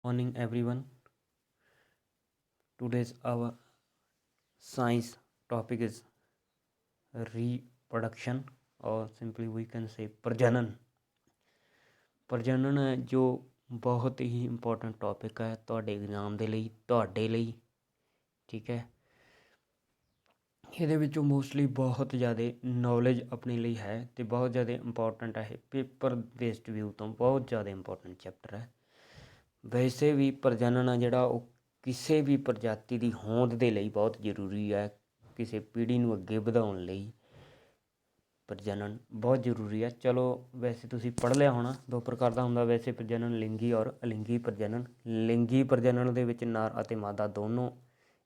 Morning everyone. Today's our science topic is reproduction or simply we can say प्रजनन। ਪ੍ਰਜਨਨ ਹੈ ਜੋ ਬਹੁਤ ਹੀ ਇੰਪੋਰਟੈਂਟ ਟੌਪਿਕ ਹੈ ਤੁਹਾਡੇ ਐਗਜ਼ਾਮ ਦੇ ਲਈ, ਤੁਹਾਡੇ ਲਈ, ਠੀਕ ਹੈ। ਇਹਦੇ ਵਿੱਚੋਂ ਮੋਸਟਲੀ ਬਹੁਤ ਜ਼ਿਆਦਾ ਨੌਲੇਜ ਆਪਣੇ ਲਈ ਹੈ ਅਤੇ ਬਹੁਤ ਜ਼ਿਆਦਾ ਇੰਪੋਰਟੈਂਟ ਹੈ। ਇਹ ਪੇਪਰ ਬੇਸਡ ਵਿਊ ਤੋਂ ਬਹੁਤ ਜ਼ਿਆਦਾ ਇੰਪੋਰਟੈਂਟ ਚੈਪਟਰ ਹੈ। ਵੈਸੇ ਵੀ ਪ੍ਰਜਨਨ ਆ ਜਿਹੜਾ ਉਹ ਕਿਸੇ ਵੀ ਪ੍ਰਜਾਤੀ ਦੀ ਹੋਂਦ ਦੇ ਲਈ ਬਹੁਤ ਜ਼ਰੂਰੀ ਹੈ। ਕਿਸੇ ਪੀੜ੍ਹੀ ਨੂੰ ਅੱਗੇ ਵਧਾਉਣ ਲਈ ਪ੍ਰਜਨਨ ਬਹੁਤ ਜ਼ਰੂਰੀ ਹੈ। ਚਲੋ ਵੈਸੇ ਤੁਸੀਂ ਪੜ੍ਹ ਲਿਆ ਹੋਣਾ, ਦੋ ਪ੍ਰਕਾਰ ਦਾ ਹੁੰਦਾ ਵੈਸੇ ਪ੍ਰਜਨਨ, ਲਿੰਗੀ ਔਰ ਅਲਿੰਗੀ ਪ੍ਰਜਨਨ। ਲਿੰਗੀ ਪ੍ਰਜਨਨ ਦੇ ਵਿੱਚ ਨਰ ਅਤੇ ਮਾਦਾ ਦੋਨੋਂ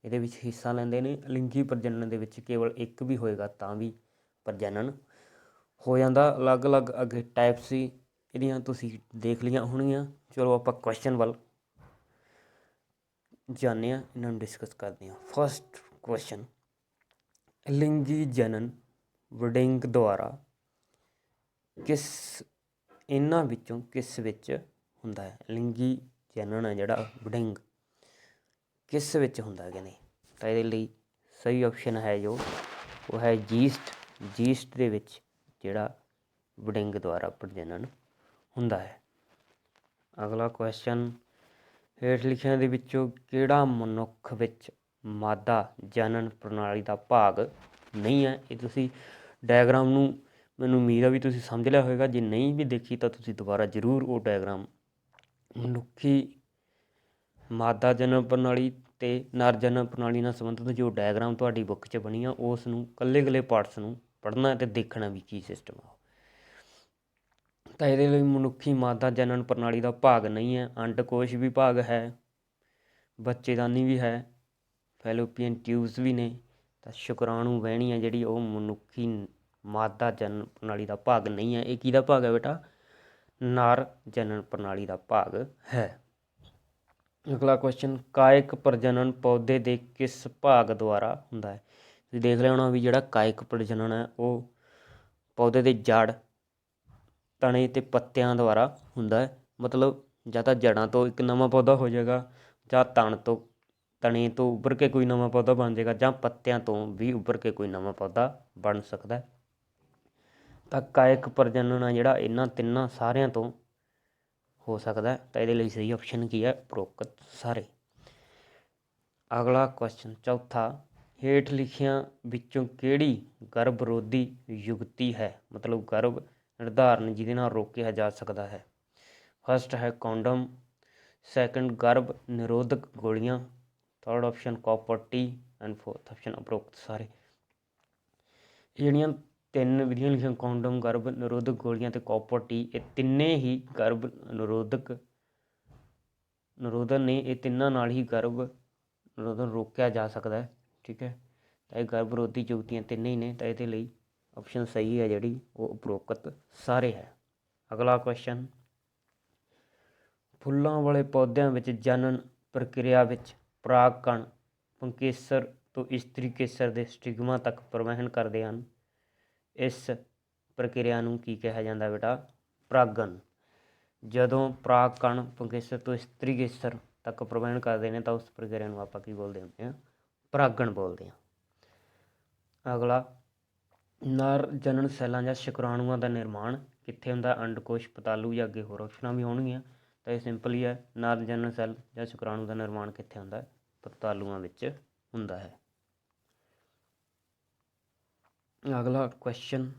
ਇਹਦੇ ਵਿੱਚ ਹਿੱਸਾ ਲੈਂਦੇ ਨੇ। ਅਲਿੰਗੀ ਪ੍ਰਜਨਨ ਦੇ ਵਿੱਚ ਕੇਵਲ ਇੱਕ ਵੀ ਹੋਏਗਾ ਤਾਂ ਵੀ ਪ੍ਰਜਨਨ ਹੋ ਜਾਂਦਾ। ਅਲੱਗ-ਅਲੱਗ ਅੱਗੇ ਟਾਈਪ ਸੀ ਇਹਦੀਆਂ ਤੁਸੀਂ ਦੇਖ ਲਈਆਂ ਹੋਣਗੀਆਂ। ਚਲੋ ਆਪਾਂ ਕੁਐਸਚਨ ਵੱਲ ਜਾਂਦੇ ਹਾਂ, ਇਹਨਾਂ ਨੂੰ ਡਿਸਕਸ ਕਰਦੇ ਹਾਂ। ਫਸਟ ਕੁਐਸਚਨ, ਲਿੰਗੀ ਜਨਨ ਵਡਿੰਗ ਦੁਆਰਾ ਇਹਨਾਂ ਵਿੱਚੋਂ ਕਿਸ ਵਿੱਚ ਹੁੰਦਾ ਹੈ? ਲਿੰਗੀ ਜਨਨ ਹੈ ਜਿਹੜਾ ਵਡਿੰਗ ਕਿਸ ਵਿੱਚ ਹੁੰਦਾ ਕਹਿੰਦੇ, ਤਾਂ ਇਹਦੇ ਲਈ ਸਹੀ ਆਪਸ਼ਨ ਹੈ ਜੋ ਉਹ ਹੈ ਜੀਸਟ। ਜੀਸਟ ਦੇ ਵਿੱਚ ਜਿਹੜਾ ਵਡਿੰਗ ਦੁਆਰਾ ਪ੍ਰਜਨਨ ਹੁੰਦਾ ਹੈ। ਅਗਲਾ ਕੁਐਸਚਨ, ਹੇਠ ਲਿਖਿਆਂ ਦੇ ਵਿੱਚੋਂ ਕਿਹੜਾ ਮਨੁੱਖ ਵਿੱਚ ਮਾਦਾ ਜਨਨ ਪ੍ਰਣਾਲੀ ਦਾ ਭਾਗ ਨਹੀਂ ਹੈ? ਇਹ ਤੁਸੀਂ ਡਾਇਗਰਾਮ ਨੂੰ ਮੈਨੂੰ ਉਮੀਦ ਆ ਵੀ ਤੁਸੀਂ ਸਮਝ ਲਿਆ ਹੋਵੇਗਾ। ਜੇ ਨਹੀਂ ਵੀ ਦੇਖੀ ਤਾਂ ਤੁਸੀਂ ਦੁਬਾਰਾ ਜ਼ਰੂਰ ਉਹ ਡਾਇਗਰਾਮ ਮਨੁੱਖੀ ਮਾਦਾ ਜਨਨ ਪ੍ਰਣਾਲੀ ਅਤੇ ਨਰ ਜਨਨ ਪ੍ਰਣਾਲੀ ਨਾਲ ਸੰਬੰਧਿਤ ਜੋ ਡਾਇਗਰਾਮ ਤੁਹਾਡੀ ਬੁੱਕ 'ਚ ਬਣੀ ਆ ਉਸ ਨੂੰ ਇਕੱਲੇ ਪਾਰਟਸ ਨੂੰ ਪੜ੍ਹਨਾ ਅਤੇ ਦੇਖਣਾ ਵੀ ਕੀ ਸਿਸਟਮ ਆ। ਤਾਂ ਇਹਦੇ ਲਈ ਮਨੁੱਖੀ ਮਾਦਾ ਜਨਨ ਪ੍ਰਣਾਲੀ ਦਾ ਭਾਗ ਨਹੀਂ ਹੈ। ਅੰਡਕੋਸ਼ ਵੀ ਭਾਗ ਹੈ, ਬੱਚੇਦਾਨੀ ਵੀ ਹੈ, ਫੈਲੋਪੀਅਨ ਟਿਊਬਸ ਵੀ ਨੇ। ਤਾਂ ਸ਼ੁਕਰਾਣੂ ਵਹਿਣੀ ਹੈ ਜਿਹੜੀ ਉਹ ਮਨੁੱਖੀ ਮਾਦਾ ਜਨਨ ਪ੍ਰਣਾਲੀ ਦਾ ਭਾਗ ਨਹੀਂ ਹੈ। ਇਹ ਕਿਹਦਾ ਭਾਗ ਹੈ ਬੇਟਾ? ਨਰ ਜਨਨ ਪ੍ਰਣਾਲੀ ਦਾ ਭਾਗ ਹੈ। ਅਗਲਾ ਕੁਐਸਚਨ, ਕਾਇਕ ਪ੍ਰਜਨਨ ਪੌਦੇ ਦੇ ਕਿਸ ਭਾਗ ਦੁਆਰਾ ਹੁੰਦਾ ਹੈ? ਤੁਸੀਂ ਦੇਖ ਲਿਆ ਹੋਣਾ ਵੀ ਜਿਹੜਾ ਕਾਇਕ ਪ੍ਰਜਨਨ ਹੈ ਉਹ ਪੌਦੇ ਦੇ ਜੜ, ਤਣੇ ਅਤੇ ਪੱਤਿਆਂ ਦੁਆਰਾ ਹੁੰਦਾ ਹੈ। ਮਤਲਬ ਜਾਂ ਤਾਂ ਜੜ੍ਹਾਂ ਤੋਂ ਇੱਕ ਨਵਾਂ ਪੌਦਾ ਹੋ ਜਾਏਗਾ, ਜਾਂ ਤਣੇ ਤੋਂ ਉੱਭਰ ਕੇ ਕੋਈ ਨਵਾਂ ਪੌਦਾ ਬਣ ਜਾਏਗਾ, ਜਾਂ ਪੱਤਿਆਂ ਤੋਂ ਵੀ ਉੱਭਰ ਕੇ ਕੋਈ ਨਵਾਂ ਪੌਦਾ ਬਣ ਸਕਦਾ। ਤਾਂ ਕਾਇਕ ਪ੍ਰਜਨਨ ਆ ਜਿਹੜਾ ਇਹਨਾਂ ਤਿੰਨਾਂ ਸਾਰਿਆਂ ਤੋਂ ਹੋ ਸਕਦਾ। ਤਾਂ ਇਹਦੇ ਲਈ ਸਹੀ ਆਪਸ਼ਨ ਕੀ ਹੈ? ਉਪਰੋਕਤ ਸਾਰੇ। ਅਗਲਾ ਕੁਐਸਚਨ ਚੌਥਾ, ਹੇਠ ਲਿਖਿਆਂ ਵਿੱਚੋਂ ਕਿਹੜੀ ਗਰਭ ਰੋਧੀ ਯੁਗਤੀ ਹੈ? ਮਤਲਬ ਗਰਭ ਨਿਰਧਾਰਨ ਜਿਹਦੇ ਨਾਲ ਰੋਕਿਆ ਜਾ ਸਕਦਾ ਹੈ। ਫਸਟ ਹੈ ਕੋਂਡਮ, ਸੈਕਿੰਡ ਗਰਭ ਨਿਰੋਧਕ ਗੋਲੀਆਂ, third option copper T and fourth option ਉਪਰੋਕਤ ਸਾਰੇ। ਇਹ ਜਿਹੜੀਆਂ ਤਿੰਨ ਵਿਧੀਆਂ ਲਿਖੀਆਂ ਕੋਂਡਮ, ਗਰਭ ਨਿਰੋਧਕ ਗੋਲੀਆਂ ਅਤੇ ਕਾਪਰ ਟੀ, ਇਹ ਤਿੰਨੇ ਹੀ ਗਰਭ ਨਿਰੋਧਨ ਨੇ। ਇਹ ਤਿੰਨਾਂ ਨਾਲ ਹੀ ਗਰਭ ਨਿਰੋਧਨ ਰੋਕਿਆ ਜਾ ਸਕਦਾ ਹੈ, ਠੀਕ ਹੈ। ਤਾਂ ਇਹ ਗਰਭ ਵਿਰੋਧੀ ਯੁਗਤੀਆਂ ਤਿੰਨੇ ਹੀ ਨੇ। ਤਾਂ ਇਹਦੇ ਲਈ ਆਪਸ਼ਨ ਸਹੀ ਹੈ ਜਿਹੜੀ ਉਹ ਉਪਰੋਕਤ ਸਾਰੇ ਹੈ। ਅਗਲਾ ਕੁਐਸਚਨ, ਫੁੱਲਾਂ ਵਾਲੇ ਪੌਦਿਆਂ ਵਿੱਚ ਜਨਨ ਪ੍ਰਕਿਰਿਆ ਵਿੱਚ ਪਰਾਗ ਕਣ ਪੁੰਕੇਸਰ ਤੋਂ ਇਸਤਰੀ ਕੇਸਰ ਦੇ ਸਟਿਗਮਾ ਤੱਕ ਪਰਿਵਹਨ ਕਰਦੇ ਹਨ। ਇਸ ਪ੍ਰਕਿਰਿਆ ਨੂੰ ਕੀ ਕਿਹਾ ਜਾਂਦਾ ਬੇਟਾ? ਪਰਾਗਣ। ਜਦੋਂ ਪਰਾਗ ਕਣ ਪੁੰਕੇਸਰ ਤੋਂ ਇਸਤਰੀ ਕੇਸਰ ਤੱਕ ਪਰਿਵਹਨ ਕਰਦੇ ਨੇ ਤਾਂ ਉਸ ਪ੍ਰਕਿਰਿਆ ਨੂੰ ਆਪਾਂ ਕੀ ਬੋਲਦੇ ਹੁੰਦੇ ਹਾਂ? ਪਰਾਗਣ ਬੋਲਦੇ ਹਾਂ। ਅਗਲਾ, ਨਰ ਜਨਨ ਸੈੱਲਾਂ ਜਾਂ ਸ਼ੁਕਰਾਣੂਆਂ ਦਾ ਨਿਰਮਾਣ ਕਿੱਥੇ ਹੁੰਦਾ? ਅੰਡਕੋਸ਼, ਪਤਾਲੂ ਜਾਂ ਅੱਗੇ ਹੋਰ ਆਪਸ਼ਨਾਂ ਵੀ ਹੋਣਗੀਆਂ। ਤਾਂ ਇਹ ਸਿੰਪਲ ਹੀ ਹੈ, ਨਰ ਜਨਨ ਸੈੱਲ ਜਾਂ ਸ਼ੁਕਰਾਣੂ ਦਾ ਨਿਰਮਾਣ ਕਿੱਥੇ ਹੁੰਦਾ? ਪਤਾਲੂਆਂ ਵਿੱਚ ਹੁੰਦਾ ਹੈ। ਅਗਲਾ ਕੁਐਸਚਨ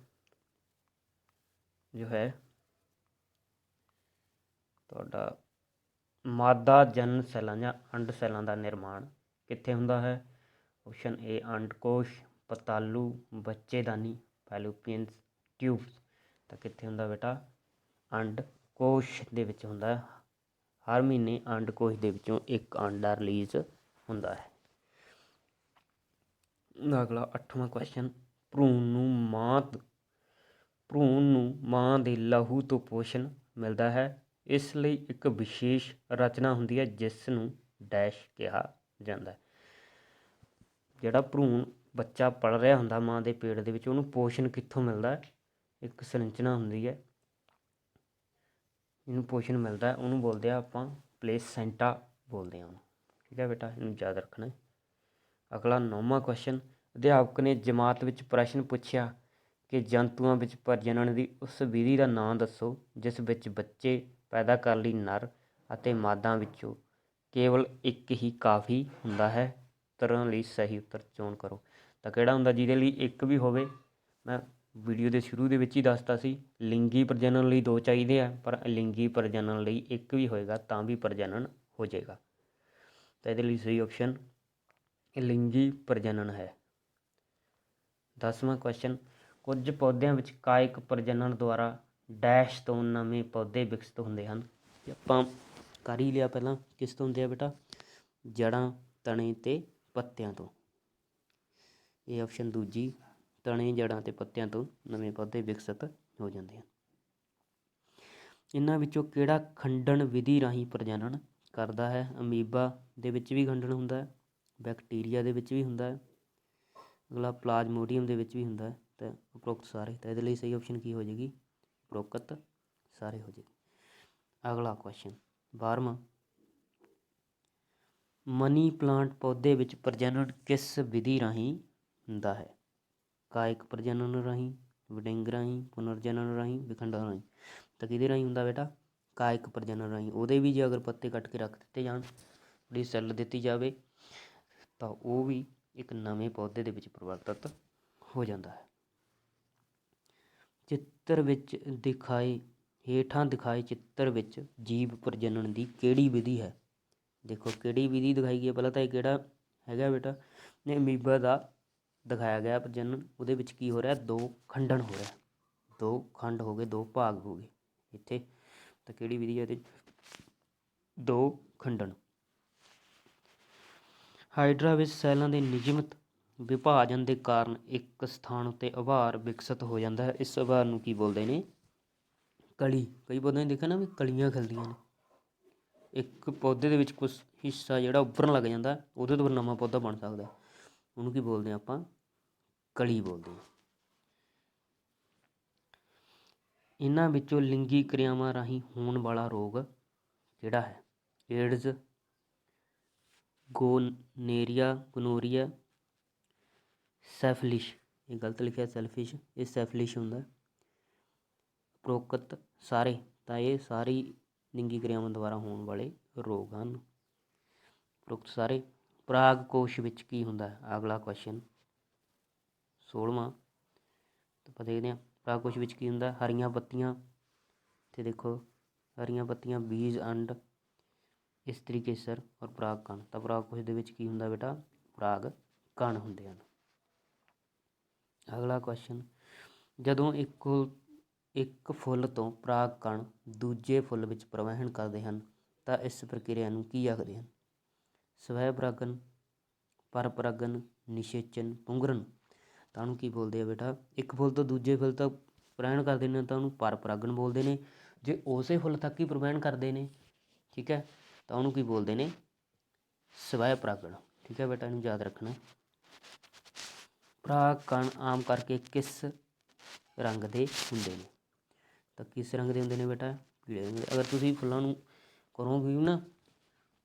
ਜੋ ਹੈ ਤੁਹਾਡਾ, ਮਾਦਾ ਜਨਨ ਸੈੱਲਾਂ ਜਾਂ ਅੰਡ ਸੈੱਲਾਂ ਦਾ ਨਿਰਮਾਣ ਕਿੱਥੇ ਹੁੰਦਾ ਹੈ? ਆਪਸ਼ਨ ਏ ਅੰਡਕੋਸ਼, ਪਤਾਲੂ, ਬੱਚੇਦਾਨੀ, ਫੈਲੋਪੀਅਨ ਟਿਊਬਸ। ਤਾਂ ਕਿੱਥੇ ਹੁੰਦਾ ਬੇਟਾ? ਅੰਡਕੋਸ਼ ਦੇ ਵਿੱਚ ਹੁੰਦਾ। ਹਰ ਮਹੀਨੇ ਅੰਡਕੋਸ਼ ਦੇ ਵਿੱਚੋਂ ਇੱਕ ਆਂਡਾ ਰਿਲੀਜ਼ ਹੁੰਦਾ ਹੈ। ਅਗਲਾ 8ਵਾਂ ਕੁਐਸਚਨ, ਭਰੂਣ ਨੂੰ ਮਾਂ ਦੇ ਲਹੂ ਤੋਂ ਪੋਸ਼ਣ ਮਿਲਦਾ ਹੈ। ਇਸ ਲਈ ਇੱਕ ਵਿਸ਼ੇਸ਼ ਰਚਨਾ ਹੁੰਦੀ ਹੈ ਜਿਸ ਨੂੰ ਡੈਸ਼ ਕਿਹਾ ਜਾਂਦਾ ਹੈ। ਜਿਹੜਾ ਭਰੂਣ ਬੱਚਾ ਪਲ ਰਿਹਾ ਹੁੰਦਾ ਮਾਂ ਦੇ ਪੇਟ ਦੇ ਵਿੱਚ, ਉਹਨੂੰ ਪੋਸ਼ਣ ਕਿੱਥੋਂ ਮਿਲਦਾ? ਇੱਕ ਸੰਰਚਨਾ ਹੁੰਦੀ ਹੈ, ਇਹਨੂੰ ਪੋਸ਼ਣ ਮਿਲਦਾ, ਉਹਨੂੰ ਬੋਲਦੇ ਆ ਆਪਾਂ ਪਲੇਸੈਂਟਾ ਬੋਲਦੇ ਹਾਂ। ਠੀਕ ਹੈ ਬੇਟਾ, ਇਹਨੂੰ ਯਾਦ ਰੱਖਣਾ ਹੈ। ਅਗਲਾ 9ਵਾਂ ਕੁਐਸਚਨ, ਅਧਿਆਪਕ ਨੇ ਜਮਾਤ ਵਿੱਚ ਪ੍ਰਸ਼ਨ ਪੁੱਛਿਆ ਕਿ ਜੰਤੂਆਂ ਵਿੱਚ ਪ੍ਰਜਨਨ ਦੀ ਉਸ ਵਿਧੀ ਦਾ ਨਾਂ ਦੱਸੋ ਜਿਸ ਵਿੱਚ ਬੱਚੇ ਪੈਦਾ ਕਰਨ ਲਈ ਨਰ ਅਤੇ ਮਾਦਾ ਵਿੱਚੋਂ ਕੇਵਲ ਇੱਕ ਹੀ ਕਾਫੀ ਹੁੰਦਾ ਹੈ। ਉੱਤਰਾਂ ਲਈ ਸਹੀ ਉੱਤਰ ਚੋਣ ਕਰੋ। ਤਾਂ ਕਿਹੜਾ ਹੁੰਦਾ ਜਿਹਦੇ ਲਈ ਇੱਕ ਵੀ ਹੋਵੇ? ਮੈਂ ਵੀਡੀਓ ਦੇ ਸ਼ੁਰੂ ਦੇ ਵਿੱਚ ਹੀ ਦੱਸਤਾ ਸੀ, ਲਿੰਗੀ ਪ੍ਰਜਨਨ ਲਈ 2 ਚਾਹੀਦੇ ਆ, ਪਰ ਲਿੰਗੀ ਪ੍ਰਜਨਨ ਲਈ ਇੱਕ ਵੀ ਹੋਏਗਾ ਤਾਂ ਵੀ ਪ੍ਰਜਨਨ ਹੋ ਜਾਏਗਾ। ਤਾਂ ਇਹਦੇ ਲਈ ਸਹੀ ਆਪਸ਼ਨ ਲਿੰਗੀ ਪ੍ਰਜਨਨ ਹੈ। 10ਵਾਂ ਕੁਐਸਚਨ, ਕੁਝ ਪੌਦਿਆਂ ਵਿੱਚ ਕਾਇਕ ਪ੍ਰਜਨਨ ਦੁਆਰਾ ਡੈਸ਼ ਤੋਂ ਨਵੇਂ ਪੌਦੇ ਵਿਕਸਿਤ ਹੁੰਦੇ ਹਨ। ਆਪਾਂ ਕਰ ਹੀ ਲਿਆ ਪਹਿਲਾਂ, ਕਿਸ ਤੋਂ ਹੁੰਦੇ ਆ ਬੇਟਾ? ਜੜ੍ਹਾਂ, ਤਣੇ ਅਤੇ ਪੱਤਿਆਂ ਤੋਂ। ਇਹ ਆਪਸ਼ਨ ਦੂਜੀ, ਤਣੇ, ਜੜ੍ਹਾਂ ਅਤੇ ਪੱਤਿਆਂ ਤੋਂ ਨਵੇਂ ਪੌਦੇ ਵਿਕਸਿਤ ਹੋ ਜਾਂਦੇ ਹਨ। ਇਹਨਾਂ ਵਿੱਚੋਂ ਕਿਹੜਾ ਖੰਡਨ ਵਿਧੀ ਰਾਹੀਂ ਪ੍ਰਜਨਨ ਕਰਦਾ ਹੈ? ਅਮੀਬਾ ਦੇ ਵਿੱਚ ਵੀ ਖੰਡਨ ਹੁੰਦਾ ਹੈ, ਬੈਕਟੀਰੀਆ ਦੇ ਵਿੱਚ ਵੀ ਹੁੰਦਾ ਹੈ, ਅਗਲਾ ਪਲਾਜ਼ਮੋਡੀਅਮ ਦੇ ਵਿੱਚ ਵੀ ਹੁੰਦਾ ਹੈ, ਅਤੇ ਉਪਰੋਕਤ ਸਾਰੇ। ਤਾਂ ਇਹਦੇ ਲਈ ਸਹੀ ਆਪਸ਼ਨ ਕੀ ਹੋ ਜਾਏਗੀ? ਉਪਰੋਕਤ ਸਾਰੇ ਹੋ ਜਾਏਗੀ। ਅਗਲਾ ਕੁਐਸਚਨ 12ਵਾਂ, ਮਨੀ ਪਲਾਂਟ ਪੌਦੇ ਵਿੱਚ ਪ੍ਰਜਨਨ ਕਿਸ ਵਿਧੀ ਰਾਹੀਂ ਹੁੰਦਾ ਹੈ? ਕਾਇਕ ਪ੍ਰਜਨਨ ਰਾਹੀਂ, ਵਿਡਿੰਗ ਰਾਹੀਂ, ਪੁਨਰਜਨਨ ਰਾਹੀਂ, ਵਿਖੰਡਨ ਰਾਹੀਂ। ਤਾਂ ਕਿਹਦੇ ਰਾਹੀਂ ਹੁੰਦਾ ਬੇਟਾ? ਕਾਇਕ ਪ੍ਰਜਨਨ ਰਾਹੀਂ। ਉਹਦੇ ਵੀ ਜੇ ਅਗਰ ਪੱਤੇ ਕੱਟ ਕੇ ਰੱਖ ਦਿੱਤੇ ਜਾਣ, ਉਹਦੀ ਸੈੱਲ ਦਿੱਤੀ ਜਾਵੇ, ਤਾਂ ਉਹ ਵੀ ਇੱਕ ਨਵੇਂ ਪੌਦੇ ਦੇ ਵਿੱਚ ਪਰਿਵਰਤਿਤ ਹੋ ਜਾਂਦਾ ਹੈ। ਚਿੱਤਰ ਵਿੱਚ ਹੇਠਾਂ ਦਿਖਾਏ ਚਿੱਤਰ ਵਿੱਚ ਜੀਵ ਪ੍ਰਜਨਨ ਦੀ ਕਿਹੜੀ ਵਿਧੀ ਹੈ? ਦੇਖੋ ਕਿਹੜੀ ਵਿਧੀ ਦਿਖਾਈ ਗਈ ਹੈ। ਪਹਿਲਾਂ ਤਾਂ ਇਹ ਕਿਹੜਾ ਹੈਗਾ ਬੇਟਾ? ਨੇ ਅਮੀਬਾ ਦਾ ਦਿਖਾਇਆ ਗਿਆ ਪ੍ਰਜਨਨ। ਉਹਦੇ ਵਿੱਚ ਕੀ ਹੋ ਰਿਹਾ? 2 ਖੰਡਨ ਹੋ ਰਿਹਾ, 2 ਖੰਡ ਹੋ ਗਏ, 2 ਭਾਗ ਹੋ ਗਏ ਇੱਥੇ। ਤਾਂ ਕਿਹੜੀ ਵਿਧੀ ਹੈ ਇਹਦੇ? 2 ਖੰਡਨ। ਹਾਈਡਰਾ ਵਿੱਚ ਸੈੱਲਾਂ ਦੇ ਨਿਯਮਿਤ ਵਿਭਾਜਨ ਦੇ ਕਾਰਨ ਇੱਕ ਸਥਾਨ ਉੱਤੇ ਆਭਾਰ ਵਿਕਸਿਤ ਹੋ ਜਾਂਦਾ ਹੈ। ਇਸ ਆਭਾਰ ਨੂੰ ਕੀ ਬੋਲਦੇ ਨੇ? ਕਲੀ। ਕਈ ਪੌਦਿਆਂ ਨੇ ਦੇਖਿਆ ਨਾ ਵੀ ਕਲੀਆਂ ਖਿਲਦੀਆਂ ਨੇ। ਇੱਕ ਪੌਦੇ ਦੇ ਵਿੱਚ ਕੁਛ ਹਿੱਸਾ ਜਿਹੜਾ ਉੱਭਰਨ ਲੱਗ ਜਾਂਦਾ, ਉਹਦੇ ਤੋਂ ਨਵਾਂ ਪੌਦਾ ਬਣ ਸਕਦਾ, ਉਹਨੂੰ ਕੀ ਬੋਲਦੇ ਹਾਂ ਆਪਾਂ? ਕਲੀ ਬੋਲਦੇ ਹਾਂ। ਇਹਨਾਂ ਵਿੱਚੋਂ ਲਿੰਗੀ ਕਿਰਿਆਵਾਂ ਰਾਹੀਂ ਹੋਣ ਵਾਲਾ ਰੋਗ ਕਿਹੜਾ ਹੈ? ਏਡਜ਼, ਗੋਨੋਰੀਆ, ਸੈਫਲਿਸ਼। ਇਹ ਗਲਤ ਲਿਖਿਆ ਸੈਲਫਿਸ਼, ਇਹ ਸੈਫਲਿਸ਼ ਹੁੰਦਾ। ਉਪਰੋਕਤ ਸਾਰੇ। ਤਾਂ ਇਹ ਸਾਰੀ ਲਿੰਗੀ ਕਿਰਿਆਵਾਂ ਦੁਆਰਾ ਹੋਣ ਵਾਲੇ ਰੋਗ ਹਨ। ਉਪਰੋਕਤ ਸਾਰੇ। ਪਰਾਗ ਕੋਸ਼ ਵਿੱਚ ਕੀ ਹੁੰਦਾ ਹੈ? ਅਗਲਾ ਕੁਐਸਚਨ 16ਵਾਂ। ਆਪਾਂ ਦੇਖਦੇ ਹਾਂ ਪਰਾਗ ਕੋਸ਼ ਵਿੱਚ ਕੀ ਹੁੰਦਾ? ਹਰੀਆਂ ਪੱਤੀਆਂ, ਤੇ ਦੇਖੋ ਹਰੀਆਂ ਪੱਤੀਆਂ, ਬੀਜ, ਅੰਡ, ਇਸਤਰੀ ਕੇਸਰ ਔਰ ਪਰਾਗ ਕਣ। ਤਾਂ ਪਰਾਗ ਕੋਸ਼ ਦੇ ਵਿੱਚ ਕੀ ਹੁੰਦਾ ਬੇਟਾ? ਪਰਾਗ ਕਣ ਹੁੰਦੇ ਹਨ। ਅਗਲਾ ਕੁਐਸਚਨ, ਜਦੋਂ ਇੱਕ ਫੁੱਲ ਤੋਂ ਪਰਾਗ ਕਣ ਦੂਜੇ ਫੁੱਲ ਵਿੱਚ ਪ੍ਰਵਾਹਨ ਕਰਦੇ ਹਨ ਤਾਂ ਇਸ ਪ੍ਰਕਿਰਿਆ ਨੂੰ ਕੀ ਆਖਦੇ ਹਨ? ਸਵੈ ਪਰਾਗਣ, ਪਰ ਪਰਾਗਣ, ਨਿਸ਼ੇਚਨ, ਪੁੰਗਰਨ। ਤਾਂ ਉਹਨੂੰ ਕੀ ਬੋਲਦੇ ਆ ਬੇਟਾ? ਇੱਕ ਫੁੱਲ ਤੋਂ ਦੂਜੇ ਫੁੱਲ ਤੱਕ ਪ੍ਰਵਾਹਨ ਕਰਦੇ ਨੇ ਤਾਂ ਉਹਨੂੰ ਪਰ ਪਰਾਗਣ ਬੋਲਦੇ ਨੇ। ਜੇ ਉਸੇ ਫੁੱਲ ਤੱਕ ਹੀ ਪ੍ਰਵਾਹਨ ਕਰਦੇ ਨੇ, ਠੀਕ ਹੈ, ਤਾਂ ਉਹਨੂੰ ਕੀ ਬੋਲਦੇ ਨੇ? ਸਵੈ ਪਰਾਗਣ। ਠੀਕ ਹੈ ਬੇਟਾ, ਇਹਨੂੰ ਯਾਦ ਰੱਖਣਾ। ਪਰਾਗ ਕਣ ਆਮ ਕਰਕੇ ਕਿਸ ਰੰਗ ਦੇ ਹੁੰਦੇ ਨੇ? ਤਾਂ ਕਿਸ ਰੰਗ ਦੇ ਹੁੰਦੇ ਨੇ ਬੇਟਾ? ਪੀਲੇ ਰੰਗ ਦੇ। ਅਗਰ ਤੁਸੀਂ ਫੁੱਲਾਂ ਨੂੰ ਕਰੋਗੇ ਵੀ ਨਾ,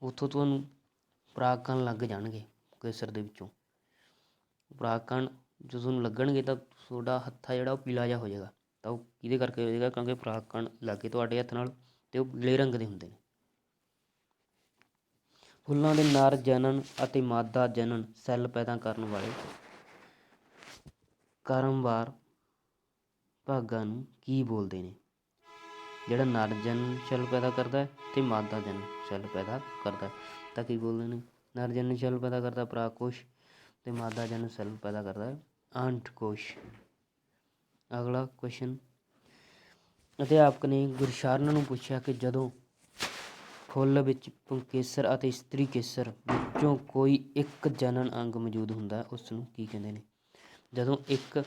ਉੱਥੋਂ ਤੁਹਾਨੂੰ ਪਰਾਗ ਕਣ ਲੱਗ ਜਾਣਗੇ ਕੇਸਰ ਦੇ ਵਿੱਚੋਂ। ਪਰਾਗ ਕਣ ਜਦੋਂ ਤੁਹਾਨੂੰ ਲੱਗਣਗੇ ਤਾਂ ਤੁਹਾਡਾ ਹੱਥਾ ਜਿਹੜਾ ਉਹ ਪੀਲਾ ਜਿਹਾ ਹੋ ਜਾਏਗਾ। ਤਾਂ ਉਹ ਕਿਹਦੇ ਕਰਕੇ ਹੋ ਜਾਏਗਾ? ਕਿਉਂਕਿ ਪਰਾਗ ਕਣ ਲੱਗੇ ਤੁਹਾਡੇ ਹੱਥ ਨਾਲ ਅਤੇ ਉਹ ਪੀਲੇ ਰੰਗ ਦੇ ਹੁੰਦੇ ਨੇ। ਫੁੱਲਾਂ ਦੇ ਨਰ ਜਨਨ ਅਤੇ ਮਾਦਾ ਜਨਨ ਸੈੱਲ ਪੈਦਾ ਕਰਨ ਵਾਲੇ ਕ੍ਰਮਵਾਰ ਭਾਗਾਂ ਨੂੰ ਕੀ ਬੋਲਦੇ ਨੇ? ਜਿਹੜਾ ਨਰ ਜਨਨ ਸੈੱਲ ਪੈਦਾ ਕਰਦਾ ਅਤੇ ਮਾਦਾ ਜਨਨ ਸੈੱਲ ਪੈਦਾ ਕਰਦਾ, ਤਾਂ ਕੀ ਬੋਲਦੇ ਨੇ? ਨਰ ਜਨਨ ਸੈੱਲ ਪੈਦਾ ਕਰਦਾ ਪਰਾਗ ਕੋਸ਼, ਅਤੇ ਮਾਦਾ ਜਨਨ ਸੈੱਲ ਪੈਦਾ ਕਰਦਾ ਅੰਡ ਕੋਸ਼। ਅਗਲਾ ਕੁਐਸਚਨ, ਅਧਿਆਪਕ ਨੇ ਗੁਰਸ਼ਰਨ ਨੂੰ ਪੁੱਛਿਆ ਕਿ ਜਦੋਂ ਫੁੱਲ ਵਿੱਚ ਪੁੰਕੇਸਰ ਅਤੇ ਇਸਤਰੀ ਕੇਸਰ ਵਿੱਚੋਂ ਕੋਈ ਇੱਕ ਜਨਨ ਅੰਗ ਮੌਜੂਦ ਹੁੰਦਾ ਉਸ ਨੂੰ ਕੀ ਕਹਿੰਦੇ ਨੇ? ਜਦੋਂ ਇੱਕ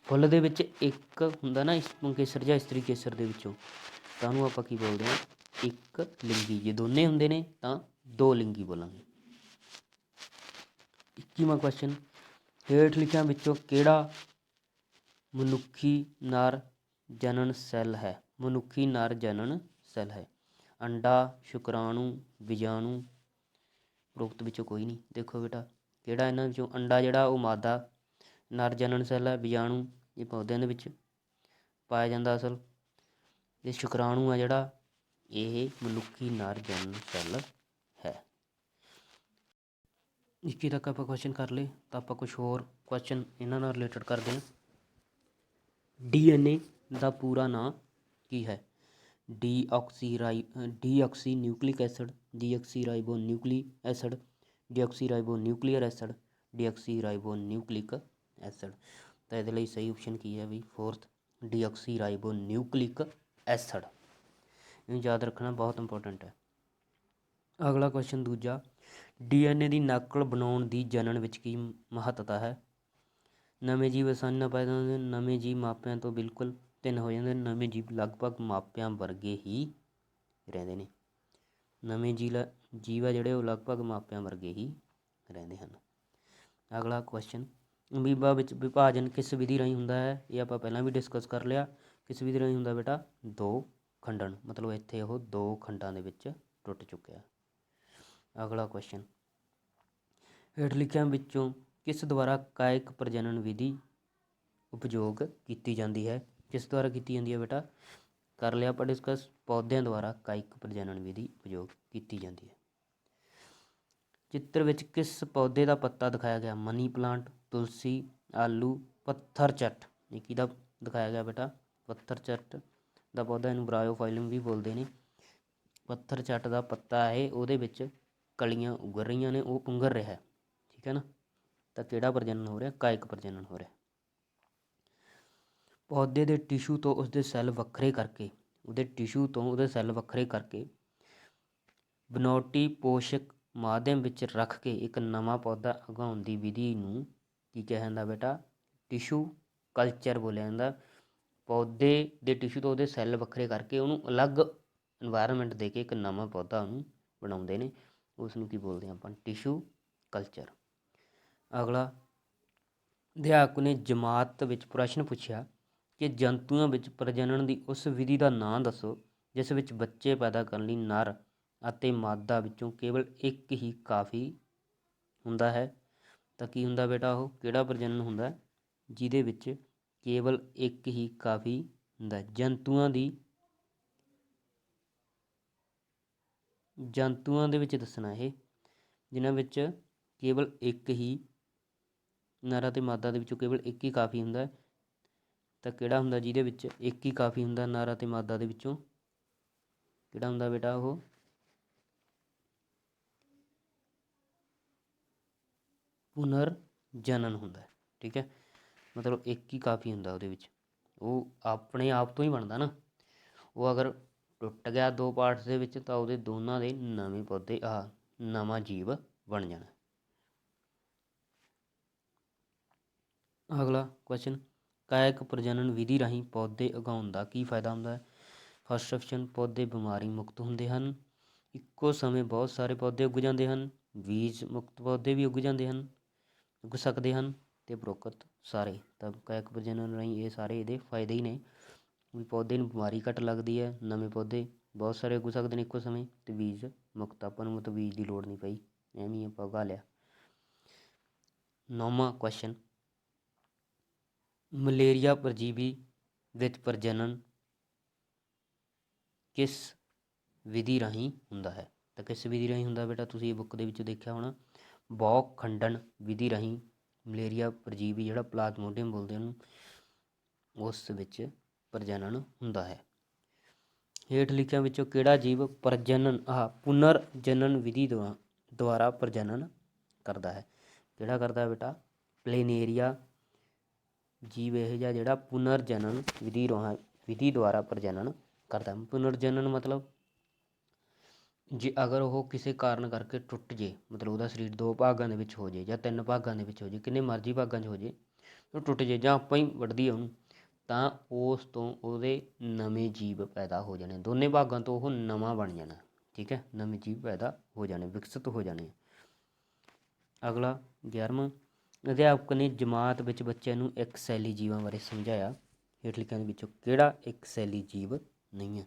ਫੁੱਲ ਦੇ ਵਿੱਚ ਇੱਕ ਹੁੰਦਾ ਨਾ ਪੁੰਕੇਸਰ ਜਾਂ ਇਸਤਰੀ ਕੇਸਰ ਦੇ ਵਿੱਚੋਂ, ਤਾਂ ਉਹਨੂੰ ਆਪਾਂ ਕੀ ਬੋਲਦੇ ਹਾਂ? ਇੱਕ ਲਿੰਗੀ। ਜੇ ਦੋਨੇ ਹੁੰਦੇ ਨੇ ਤਾਂ 2 ਲਿੰਗੀ ਬੋਲਾਂਗੇ। 21ਵਾਂ ਕੁਐਸਚਨ, ਹੇਠ ਲਿਖਿਆਂ ਵਿੱਚੋਂ ਕਿਹੜਾ ਮਨੁੱਖੀ ਨਰ ਜਨਨ ਸੈੱਲ ਹੈ? ਮਨੁੱਖੀ ਨਰ ਜਨਨ ਸੈੱਲ ਹੈ। अंडा, शुक्राणु, बीजाणु, उपरोक्त ਵਿੱਚੋਂ ਕੋਈ ਨਹੀਂ। ਦੇਖੋ ਬੇਟਾ ਕਿਹੜਾ ਇਹਨਾਂ ਵਿੱਚੋਂ ਅੰਡਾ ਜਿਹੜਾ ਉਹ ਮਾਦਾ ਨਰ ਜਨਨ ਸੈੱਲ ਹੈ, ਬੀਜਾਣੂ ਇਹ ਪੌਦਿਆਂ ਦੇ ਵਿੱਚ ਪਾਇਆ ਜਾਂਦਾ ਅਸਲ, ਇਹ ਸ਼ੁਕਰਾਣੂ ਆ ਜਿਹੜਾ ਇਹ ਮਨੁੱਖੀ ਨਰ ਜਨਨ ਸੈੱਲ ਹੈ। 21 ਤੱਕ ਆਪਾਂ ਕੁਐਸਚਨ ਕਰ ਲਏ, ਤਾਂ ਆਪਾਂ ਕੁਛ ਹੋਰ ਕੁਐਸਚਨ ਇਹਨਾਂ ਨਾਲ ਰਿਲੇਟਡ ਕਰਦੇ ਹਾਂ। DNA ਦਾ ਪੂਰਾ ਨਾਂ ਕੀ ਹੈ? Deoxy nucleic acid, ਡੀਆਕਸੀ ਰਾਈਬੋ nucleic acid, ਡੀਆਕਸੀ ਰਾਈਬੋ nuclear acid, ਡੀਆਕਸੀ ਰਾਈਬੋ nucleic acid. ਤਾਂ ਇਹਦੇ ਲਈ ਸਹੀ ਆਪਸ਼ਨ ਕੀ ਹੈ ਵੀ fourth, deoxyribonucleic acid. ਇਹਨੂੰ ਯਾਦ ਰੱਖਣਾ ਬਹੁਤ ਇੰਪੋਰਟੈਂਟ ਹੈ। ਅਗਲਾ ਕੁਐਸਚਨ ਦੂਜਾ, DNA ਦੀ ਨਕਲ ਬਣਾਉਣ ਦੀ ਜਣਨ ਵਿੱਚ ਕੀ ਮਹੱਤਤਾ ਹੈ? ਨਵੇਂ ਜੀਵ ਆਸਾਨੀ ਨਾਲ ਪੈਦਾ ਹੁੰਦੇ, ਨਵੇਂ ਜੀਵ ਮਾਪਿਆਂ ਤੋਂ ਬਿਲਕੁਲ ਭਿੰਨ ਹੋ ਜਾਂਦੇ, ਨਵੇਂ ਜੀਵ ਲਗਭਗ ਮਾਪਿਆਂ ਵਰਗੇ ਹੀ ਰਹਿੰਦੇ ਨੇ। ਨਵੇਂ ਜੀਵ ਆ ਜਿਹੜੇ ਉਹ ਲਗਭਗ ਮਾਪਿਆਂ ਵਰਗੇ ਹੀ ਰਹਿੰਦੇ ਹਨ। ਅਗਲਾ ਕੁਐਸਚਨ, ਅਮੀਬਾ ਵਿੱਚ ਵਿਭਾਜਨ ਕਿਸ ਵਿਧੀ ਰਾਹੀਂ ਹੁੰਦਾ ਹੈ? ਇਹ ਆਪਾਂ ਪਹਿਲਾਂ ਵੀ ਡਿਸਕਸ ਕਰ ਲਿਆ। ਕਿਸ ਵਿਧੀ ਰਾਹੀਂ ਹੁੰਦਾ ਬੇਟਾ? ਦੋ ਖੰਡਨ, ਮਤਲਬ ਇੱਥੇ ਉਹ ਦੋ ਖੰਡਾਂ ਦੇ ਵਿੱਚ ਟੁੱਟ ਚੁੱਕਿਆ। ਅਗਲਾ ਕੁਐਸਚਨ, ਹੇਠ ਲਿਖਿਆਂ ਵਿੱਚੋਂ ਕਿਸ ਦੁਆਰਾ ਕਾਇਕ ਪ੍ਰਜਨਨ ਵਿਧੀ ਉਪਯੋਗ ਕੀਤੀ ਜਾਂਦੀ ਹੈ? ਕਿਸ ਦੁਆਰਾ ਕੀਤੀ ਜਾਂਦੀ ਹੈ ਬੇਟਾ? ਕਰ ਲਿਆ ਆਪਾਂ ਡਿਸਕਸ, ਪੌਦਿਆਂ ਦੁਆਰਾ ਕਾਇਕ ਪ੍ਰਜਨਨ ਵਿਧੀ ਉਪਯੋਗ ਕੀਤੀ ਜਾਂਦੀ ਹੈ। ਚਿੱਤਰ ਵਿੱਚ ਕਿਸ ਪੌਦੇ ਦਾ ਪੱਤਾ ਦਿਖਾਇਆ ਗਿਆ? ਮਨੀ ਪਲਾਂਟ, ਤੁਲਸੀ, ਆਲੂ, ਪੱਥਰ ਚੱਟ। ਇਹ ਕਿਹਦਾ ਦਿਖਾਇਆ ਗਿਆ ਬੇਟਾ? ਪੱਥਰ ਚੱਟ ਦਾ ਪੌਦਾ, ਇਹਨੂੰ ਬਰਾਇਓਫਾਈਲਮ ਵੀ ਬੋਲਦੇ ਨੇ। ਪੱਥਰ ਚੱਟ ਦਾ ਪੱਤਾ ਹੈ, ਉਹਦੇ ਵਿੱਚ ਕਲੀਆਂ ਉਗਰ ਰਹੀਆਂ ਨੇ, ਉਹ ਪੁੰਗਰ ਰਿਹਾ, ਠੀਕ ਹੈ ਨਾ। ਤਾਂ ਕਿਹੜਾ ਪ੍ਰਜਨਨ ਹੋ ਰਿਹਾ? ਕਾਇਕ ਪ੍ਰਜਨਨ ਹੋ ਰਿਹਾ। ਪੌਦੇ ਦੇ ਟਿਸ਼ੂ ਤੋਂ ਉਸਦੇ ਸੈੱਲ ਵੱਖਰੇ ਕਰਕੇ, ਬਨਾਵਟੀ ਪੋਸ਼ਕ ਮਾਧਿਅਮ ਵਿੱਚ ਰੱਖ ਕੇ ਇੱਕ ਨਵਾਂ ਪੌਦਾ ਉਗਾਉਣ ਦੀ ਵਿਧੀ ਨੂੰ ਕੀ ਕਿਹਾ ਜਾਂਦਾ ਬੇਟਾ? ਟਿਸ਼ੂ ਕਲਚਰ ਬੋਲਿਆ ਜਾਂਦਾ। ਪੌਦੇ ਦੇ ਟਿਸ਼ੂ ਤੋਂ ਉਹਦੇ ਸੈੱਲ ਵੱਖਰੇ ਕਰਕੇ ਉਹਨੂੰ ਅਲੱਗ ਇਨਵਾਇਰਮੈਂਟ ਦੇ ਕੇ ਇੱਕ ਨਵਾਂ ਪੌਦਾ ਉਹਨੂੰ ਬਣਾਉਂਦੇ ਨੇ, ਉਸ ਨੂੰ ਕੀ ਬੋਲਦੇ ਹਾਂ ਆਪਾਂ? Tissue culture. ਅਗਲਾ, ਅਧਿਆਪਕ ਨੇ ਜਮਾਤ ਵਿੱਚ ਪ੍ਰਸ਼ਨ ਪੁੱਛਿਆ ਕਿ ਜੰਤੂਆਂ ਵਿੱਚ ਪ੍ਰਜਨਨ ਦੀ ਉਸ ਵਿਧੀ ਦਾ ਨਾਂ ਦੱਸੋ ਜਿਸ ਵਿੱਚ ਬੱਚੇ ਪੈਦਾ ਕਰਨ ਲਈ ਨਰ ਅਤੇ ਮਾਦਾ ਵਿੱਚੋਂ ਕੇਵਲ ਇੱਕ ਹੀ ਕਾਫੀ ਹੁੰਦਾ ਹੈ। ਤਾਂ ਕੀ ਹੁੰਦਾ ਬੇਟਾ ਉਹ? ਕਿਹੜਾ ਪ੍ਰਜਨਨ ਹੁੰਦਾ ਜਿਹਦੇ ਵਿੱਚ ਕੇਵਲ ਇੱਕ ਹੀ ਕਾਫੀ ਹੁੰਦਾ? ਜੰਤੂਆਂ ਦੇ ਵਿੱਚ ਦੱਸਣਾ ਇਹ, ਜਿਨ੍ਹਾਂ ਵਿੱਚ ਕੇਵਲ ਇੱਕ ਹੀ ਨਰ ਅਤੇ ਮਾਦਾ ਦੇ ਵਿੱਚੋਂ ਕੇਵਲ ਇੱਕ ਹੀ ਕਾਫੀ ਹੁੰਦਾ। ਤਾਂ ਕਿਹੜਾ ਹੁੰਦਾ ਜਿਹਦੇ ਵਿੱਚ ਇੱਕ ਹੀ ਕਾਫੀ ਹੁੰਦਾ ਨਰ ਅਤੇ ਮਾਦਾ ਦੇ ਵਿੱਚੋਂ? ਕਿਹੜਾ ਹੁੰਦਾ ਬੇਟਾ ਉਹ? ਪੁਨਰ ਜਨਨ ਹੁੰਦਾ, ਠੀਕ ਹੈ। ਮਤਲਬ ਇੱਕ ਹੀ ਕਾਫੀ ਹੁੰਦਾ ਉਹਦੇ ਵਿੱਚ, ਉਹ ਆਪਣੇ ਆਪ ਤੋਂ ਹੀ ਬਣਦਾ ਨਾ। ਉਹ ਅਗਰ ਟੁੱਟ ਗਿਆ ਦੋ ਪਾਰਟਸ ਦੇ ਵਿੱਚ ਤਾਂ ਉਹਦੇ ਦੋਨਾਂ ਦੇ ਨਵੇਂ ਪੌਦੇ ਨਵਾਂ ਜੀਵ ਬਣ ਜਾਣਾ। ਅਗਲਾ ਕੁਐਸਚਨ, ਕਾਇਕ ਪ੍ਰਜਨਨ ਵਿਧੀ ਰਾਹੀਂ ਪੌਦੇ ਉਗਾਉਣ ਦਾ ਕੀ ਫਾਇਦਾ ਹੁੰਦਾ ਹੈ? ਫਸਟ ਆਪਸ਼ਨ, ਪੌਦੇ ਬਿਮਾਰੀ ਮੁਕਤ ਹੁੰਦੇ ਹਨ, ਇੱਕੋ ਸਮੇਂ ਬਹੁਤ ਸਾਰੇ ਪੌਦੇ ਉੱਗ ਜਾਂਦੇ ਹਨ, ਬੀਜ ਮੁਕਤ ਪੌਦੇ ਵੀ ਉੱਗ ਸਕਦੇ ਹਨ, ਅਤੇ ਉਪਰੋਕਤ ਸਾਰੇ। ਤਾਂ ਕਾਇਕ ਪ੍ਰਜਨਨ ਰਾਹੀਂ ਇਹ ਸਾਰੇ ਇਹਦੇ ਫਾਇਦੇ ਹੀ ਨੇ ਵੀ ਪੌਦੇ ਨੂੰ ਬਿਮਾਰੀ ਘੱਟ ਲੱਗਦੀ ਹੈ, ਨਵੇਂ ਪੌਦੇ ਬਹੁਤ ਸਾਰੇ ਉੱਗ ਸਕਦੇ ਨੇ ਇੱਕੋ ਸਮੇਂ, ਅਤੇ ਬੀਜ ਮੁਕਤ, ਆਪਾਂ ਨੂੰ ਮਤਲਬ ਬੀਜ ਦੀ ਲੋੜ ਨਹੀਂ ਪਈ, ਐਵੇਂ ਹੀ ਆਪਾਂ ਉਗਾ ਲਿਆ। 9ਵਾਂ ਕੁਐਸਚਨ, ਮਲੇਰੀਆ ਪਰਜੀਵੀ ਵਿੱਚ ਪ੍ਰਜਨਨ ਕਿਸ ਵਿਧੀ ਰਾਹੀਂ ਹੁੰਦਾ ਹੈ? ਤਾਂ ਕਿਸ ਵਿਧੀ ਰਾਹੀਂ ਹੁੰਦਾ ਬੇਟਾ? ਤੁਸੀਂ ਇਹ ਬੁੱਕ ਦੇ ਵਿੱਚ ਦੇਖਿਆ ਹੋਣਾ, ਬਹੁ ਖੰਡਨ ਵਿਧੀ ਰਾਹੀਂ ਮਲੇਰੀਆ ਪਰਜੀਵੀ ਜਿਹੜਾ ਪਲਾਜ਼ਮੋਡੀਅਮ ਬੋਲਦੇ ਉਹਨੂੰ, ਉਸ ਵਿੱਚ ਪ੍ਰਜਨਨ ਹੁੰਦਾ ਹੈ। ਹੇਠ ਲਿਖਿਆਂ ਵਿੱਚੋਂ ਕਿਹੜਾ ਜੀਵ ਪੁਨਰ ਜਨਨ ਵਿਧੀ ਦੁਆਰਾ ਪ੍ਰਜਨਨ ਕਰਦਾ ਹੈ? ਕਿਹੜਾ ਕਰਦਾ ਬੇਟਾ? ਪਲੇਨੇਰੀਆ ਜੀਵ ਇਹ ਜਿਹਾ ਜਿਹੜਾ ਪੁਨਰ ਜਨਨ ਵਿਧੀ ਦੁਆਰਾ ਪ੍ਰਜਨਨ ਕਰਦਾ। ਪੁਨਰ ਜਨਨ ਮਤਲਬ ਜੇ ਅਗਰ ਉਹ ਕਿਸੇ ਕਾਰਨ ਕਰਕੇ ਟੁੱਟ ਜੇ, ਮਤਲਬ ਉਹਦਾ ਸਰੀਰ ਦੋ ਭਾਗਾਂ ਦੇ ਵਿੱਚ ਹੋ ਜੇ ਜਾਂ ਤਿੰਨ ਭਾਗਾਂ ਦੇ ਵਿੱਚ ਹੋ ਜੇ, ਕਿੰਨੇ ਮਰਜ਼ੀ ਭਾਗਾਂ 'ਚ ਹੋ ਜੇ, ਉਹ ਟੁੱਟ ਜੇ ਜਾਂ ਆਪਾਂ ਹੀ ਵੱਢ ਦਈਏ ਉਹਨੂੰ, ਤਾਂ ਉਸ ਤੋਂ ਉਹਦੇ ਨਵੇਂ ਜੀਵ ਪੈਦਾ ਹੋ ਜਾਣੇ, ਦੋਨੇ ਭਾਗਾਂ ਤੋਂ ਉਹ ਨਵਾਂ ਬਣ ਜਾਣਾ, ਠੀਕ ਹੈ। ਨਵੇਂ ਜੀਵ ਪੈਦਾ ਹੋ ਜਾਣੇ, ਵਿਕਸਿਤ ਹੋ ਜਾਣੇ। ਅਗਲਾ 11ਵਾਂ, ਅਧਿਆਪਕ ਨੇ ਜਮਾਤ ਵਿੱਚ ਬੱਚਿਆਂ ਨੂੰ ਇੱਕ ਸੈਲੀ ਜੀਵਾਂ ਬਾਰੇ ਸਮਝਾਇਆ, ਹੇਠ ਲਿਖਿਆਂ ਦੇ ਵਿੱਚੋਂ ਕਿਹੜਾ ਇੱਕ ਸੈਲੀ ਜੀਵ ਨਹੀਂ ਹੈ?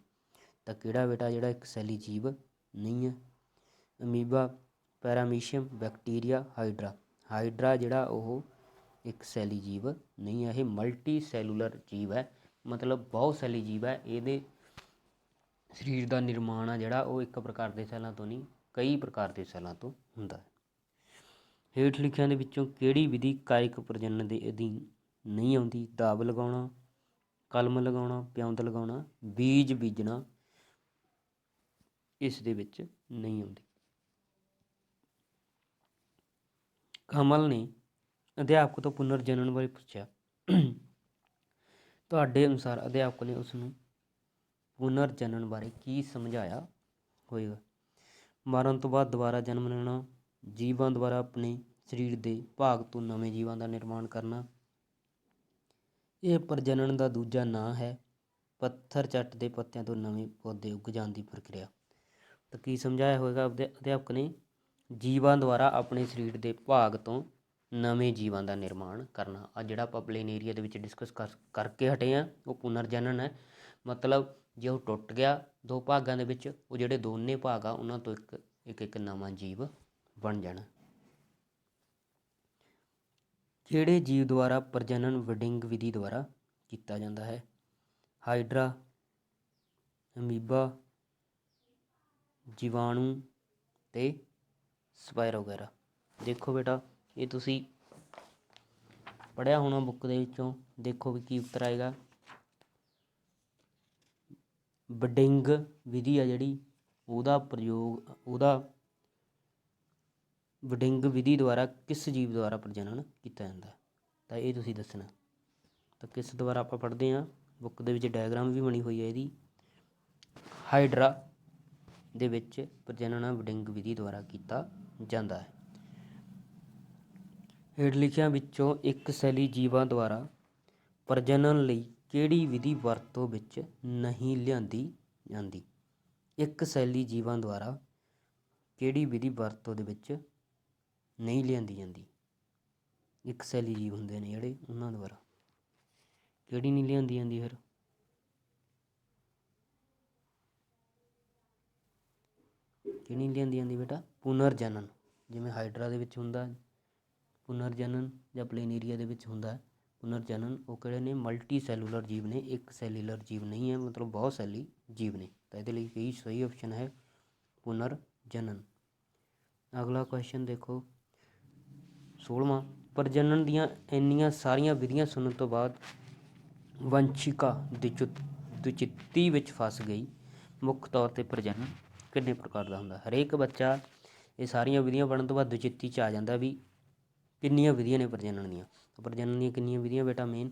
ਤਾਂ ਕਿਹੜਾ ਬੇਟਾ ਜਿਹੜਾ ਇੱਕ ਸੈਲੀ ਜੀਵ ਨਹੀਂ ਹੈ? Amoeba, paramecium, bacteria, hydra. Hydra ਜਿਹੜਾ ਉਹ ਇੱਕ ਸੈਲੀ ਜੀਵ ਨਹੀਂ ਹੈ, ਇਹ ਮਲਟੀ ਸੈਲੂਲਰ ਜੀਵ ਹੈ, ਮਤਲਬ ਬਹੁਤ ਸੈਲੀ ਜੀਵ ਹੈ। ਇਹਦੇ ਸਰੀਰ ਦਾ ਨਿਰਮਾਣ ਆ ਜਿਹੜਾ ਉਹ ਇੱਕ ਪ੍ਰਕਾਰ ਦੇ ਸੈੱਲਾਂ ਤੋਂ ਨਹੀਂ, ਕਈ ਪ੍ਰਕਾਰ ਦੇ ਸੈੱਲਾਂ ਤੋਂ ਹੁੰਦਾ ਹੈ। ਹੇਠ ਲਿਖਿਆਂ ਦੇ ਵਿੱਚੋਂ ਕਿਹੜੀ ਵਿਧੀ ਕਾਇਕ ਪ੍ਰਜਨਨ ਦੇ ਅਧੀਨ ਨਹੀਂ ਆਉਂਦੀ? ਦਾਬ ਲਗਾਉਣਾ, ਕਲਮ ਲਗਾਉਣਾ, ਪਿਉਂਦ ਲਗਾਉਣਾ, ਬੀਜ ਬੀਜਣਾ ਇਸ ਦੇ ਵਿੱਚ ਨਹੀਂ ਆਉਂਦੀ। ਕਮਲ ਨੇ ਅਧਿਆਪਕ ਤੋਂ ਪੁਨਰ ਜਨਨ ਬਾਰੇ ਪੁੱਛਿਆ। ਤੁਹਾਡੇ ਅਨੁਸਾਰ ਅਧਿਆਪਕ ਨੇ ਉਸ ਨੂੰ ਪੁਨਰ ਜਨਨ ਬਾਰੇ ਕੀ ਸਮਝਾਇਆ ਹੋਏਗਾ? ਮਰਨ ਤੋਂ ਬਾਅਦ ਦੁਬਾਰਾ ਜਨਮ ਲੈਣਾ, ਜੀਵਾਂ ਦੁਆਰਾ ਆਪਣੇ ਸਰੀਰ ਦੇ ਭਾਗ ਤੋਂ ਨਵੇਂ ਜੀਵਾਂ ਦਾ ਨਿਰਮਾਣ ਕਰਨਾ, ਇਹ ਪ੍ਰਜਨਨ ਦਾ ਦੂਜਾ ਨਾਂ ਹੈ। ਪੱਥਰ ਚੱਟ ਦੇ ਪੱਤਿਆਂ ਤੋਂ ਨਵੇਂ ਪੌਦੇ ਉੱਗ ਜਾਣ ਦੀ ਪ੍ਰਕਿਰਿਆ। ਤਾਂ ਕੀ ਸਮਝਾਇਆ ਹੋਏਗਾ ਅਧਿਆਪਕ ਨੇ? ਜੀਵਾਂ ਦੁਆਰਾ ਆਪਣੇ ਸਰੀਰ ਦੇ ਭਾਗ ਤੋਂ ਨਵੇਂ ਜੀਵਾਂ ਦਾ ਨਿਰਮਾਣ ਕਰਨਾ। ਆ ਜਿਹੜਾ ਆਪਾਂ ਪਲੇਨ ਏਰੀਆ ਦੇ ਵਿੱਚ ਡਿਸਕਸ ਕਰਕੇ ਹਟੇ ਹਾਂ ਉਹ ਪੁਨਰ ਜਨਨ ਹੈ। ਮਤਲਬ ਜੇ ਉਹ ਟੁੱਟ ਗਿਆ ਦੋ ਭਾਗਾਂ ਦੇ ਵਿੱਚ, ਉਹ ਜਿਹੜੇ ਦੋਨੇ ਭਾਗ ਆ ਉਹਨਾਂ ਤੋਂ ਇੱਕ ਨਵਾਂ ਜੀਵ ਬਣ ਜਾਣਾ। ਕਿਹੜੇ ਜੀਵ ਦੁਆਰਾ ਪ੍ਰਜਨਨ ਵਿਡਿੰਗ ਵਿਧੀ ਦੁਆਰਾ ਕੀਤਾ ਜਾਂਦਾ ਹੈ? ਹਾਈਡਰਾ, ਅਮੀਬਾ, ਜੀਵਾਣੂ ਤੇ ਸਪਾਇਰ ਵਗੈਰਾ। ਦੇਖੋ ਬੇਟਾ ਇਹ ਤੁਸੀਂ ਪੜ੍ਹਿਆ ਹੋਣਾ ਬੁੱਕ ਦੇ ਵਿੱਚੋਂ, ਦੇਖੋ ਵੀ ਕੀ ਉੱਤਰ ਆਏਗਾ। ਵਿਡਿੰਗ ਵਿਧੀ ਆ ਜਿਹੜੀ ਉਹਦਾ ਪ੍ਰਯੋਗ, ਉਹਦਾ ਵਿਡਿੰਗ ਵਿਧੀ ਦੁਆਰਾ ਕਿਸ ਜੀਵ ਦੁਆਰਾ ਪ੍ਰਜਨਨ ਕੀਤਾ ਜਾਂਦਾ? ਤਾਂ ਇਹ ਤੁਸੀਂ ਦੱਸਣਾ। ਤਾਂ ਕਿਸ ਦੁਆਰਾ ਆਪਾਂ ਪੜ੍ਹਦੇ ਹਾਂ, ਬੁੱਕ ਦੇ ਵਿੱਚ ਡਾਇਗਰਾਮ ਵੀ ਬਣੀ ਹੋਈ ਹੈ ਇਹਦੀ। ਹਾਈਡਰਾ ਦੇ ਵਿੱਚ ਪ੍ਰਜਨਨ ਵਿਡਿੰਗ ਵਿਧੀ ਦੁਆਰਾ ਕੀਤਾ ਜਾਂਦਾ ਹੈ। ਹੇਠ ਲਿਖਿਆਂ ਵਿੱਚੋਂ ਇੱਕ ਸੈਲੀ ਜੀਵਾਂ ਦੁਆਰਾ ਪ੍ਰਜਨਨ ਲਈ ਕਿਹੜੀ ਵਿਧੀ ਵਰਤੋਂ ਵਿੱਚ ਨਹੀਂ ਲਿਆਂਦੀ ਜਾਂਦੀ? ਇੱਕ ਸੈਲੀ ਜੀਵਾਂ ਦੁਆਰਾ ਕਿਹੜੀ ਵਿਧੀ ਵਰਤੋਂ ਦੇ ਵਿੱਚ ਨਹੀਂ ਲਿਆਂਦੀ ਜਾਂਦੀ? ਇੱਕ ਸੈਲੀ ਜੀਵ ਹੁੰਦੇ ਨੇ ਜਿਹੜੇ, ਉਹਨਾਂ ਦੁਆਰਾ ਕਿਹੜੀ ਨਹੀਂ ਲਿਆਂਦੀ ਜਾਂਦੀ? ਫਿਰ ਕਿਹੜੀ ਨਹੀਂ ਲਿਆਂਦੀ ਜਾਂਦੀ ਬੇਟਾ? ਪੁਨਰ ਜਨਨ। ਜਿਵੇਂ ਹਾਈਡਰਾ ਦੇ ਵਿੱਚ ਹੁੰਦਾ ਪੁਨਰ ਜਨਨ, ਜਾਂ ਪਲੇਨ ਏਰੀਆ ਦੇ ਵਿੱਚ ਹੁੰਦਾ ਪੁਨਰ ਜਨਨ, ਉਹ ਕਿਹੜੇ ਨੇ? ਮਲਟੀ ਸੈਲੂਲਰ ਜੀਵ ਨੇ, ਇੱਕ ਸੈਲੂਲਰ ਜੀਵ ਨਹੀਂ ਹੈ, ਮਤਲਬ ਬਹੁਤ ਸੈਲੀ ਜੀਵ ਨੇ। ਤਾਂ ਇਹਦੇ ਲਈ ਕਈ ਸਹੀ ਆਪਸ਼ਨ ਹੈ ਪੁਨਰ ਜਨਨ। ਅਗਲਾ ਕੁਐਸਚਨ ਦੇਖੋ 16ਵਾਂ। ਪ੍ਰਜਨਨ ਦੀਆਂ ਇੰਨੀਆਂ ਸਾਰੀਆਂ ਵਿਧੀਆਂ ਸੁਣਨ ਤੋਂ ਬਾਅਦ ਵੰਸ਼ਿਕਾ ਦੁਚਿੱਤੀ ਵਿੱਚ ਫਸ ਗਈ। ਮੁੱਖ ਤੌਰ 'ਤੇ ਪ੍ਰਜਨਨ ਕਿੰਨੇ ਪ੍ਰਕਾਰ ਦਾ ਹੁੰਦਾ? ਹਰੇਕ ਬੱਚਾ ਇਹ ਸਾਰੀਆਂ ਵਿਧੀਆਂ ਪੜ੍ਹਨ ਤੋਂ ਬਾਅਦ ਦੁਚਿੱਤੀ 'ਚ ਆ ਜਾਂਦਾ ਵੀ ਕਿੰਨੀਆਂ ਵਿਧੀਆਂ ਨੇ ਪ੍ਰਜਨਨ ਦੀਆਂ। ਪ੍ਰਜਨਨ ਦੀਆਂ ਕਿੰਨੀਆਂ ਵਿਧੀਆਂ ਬੇਟਾ? ਮੇਨ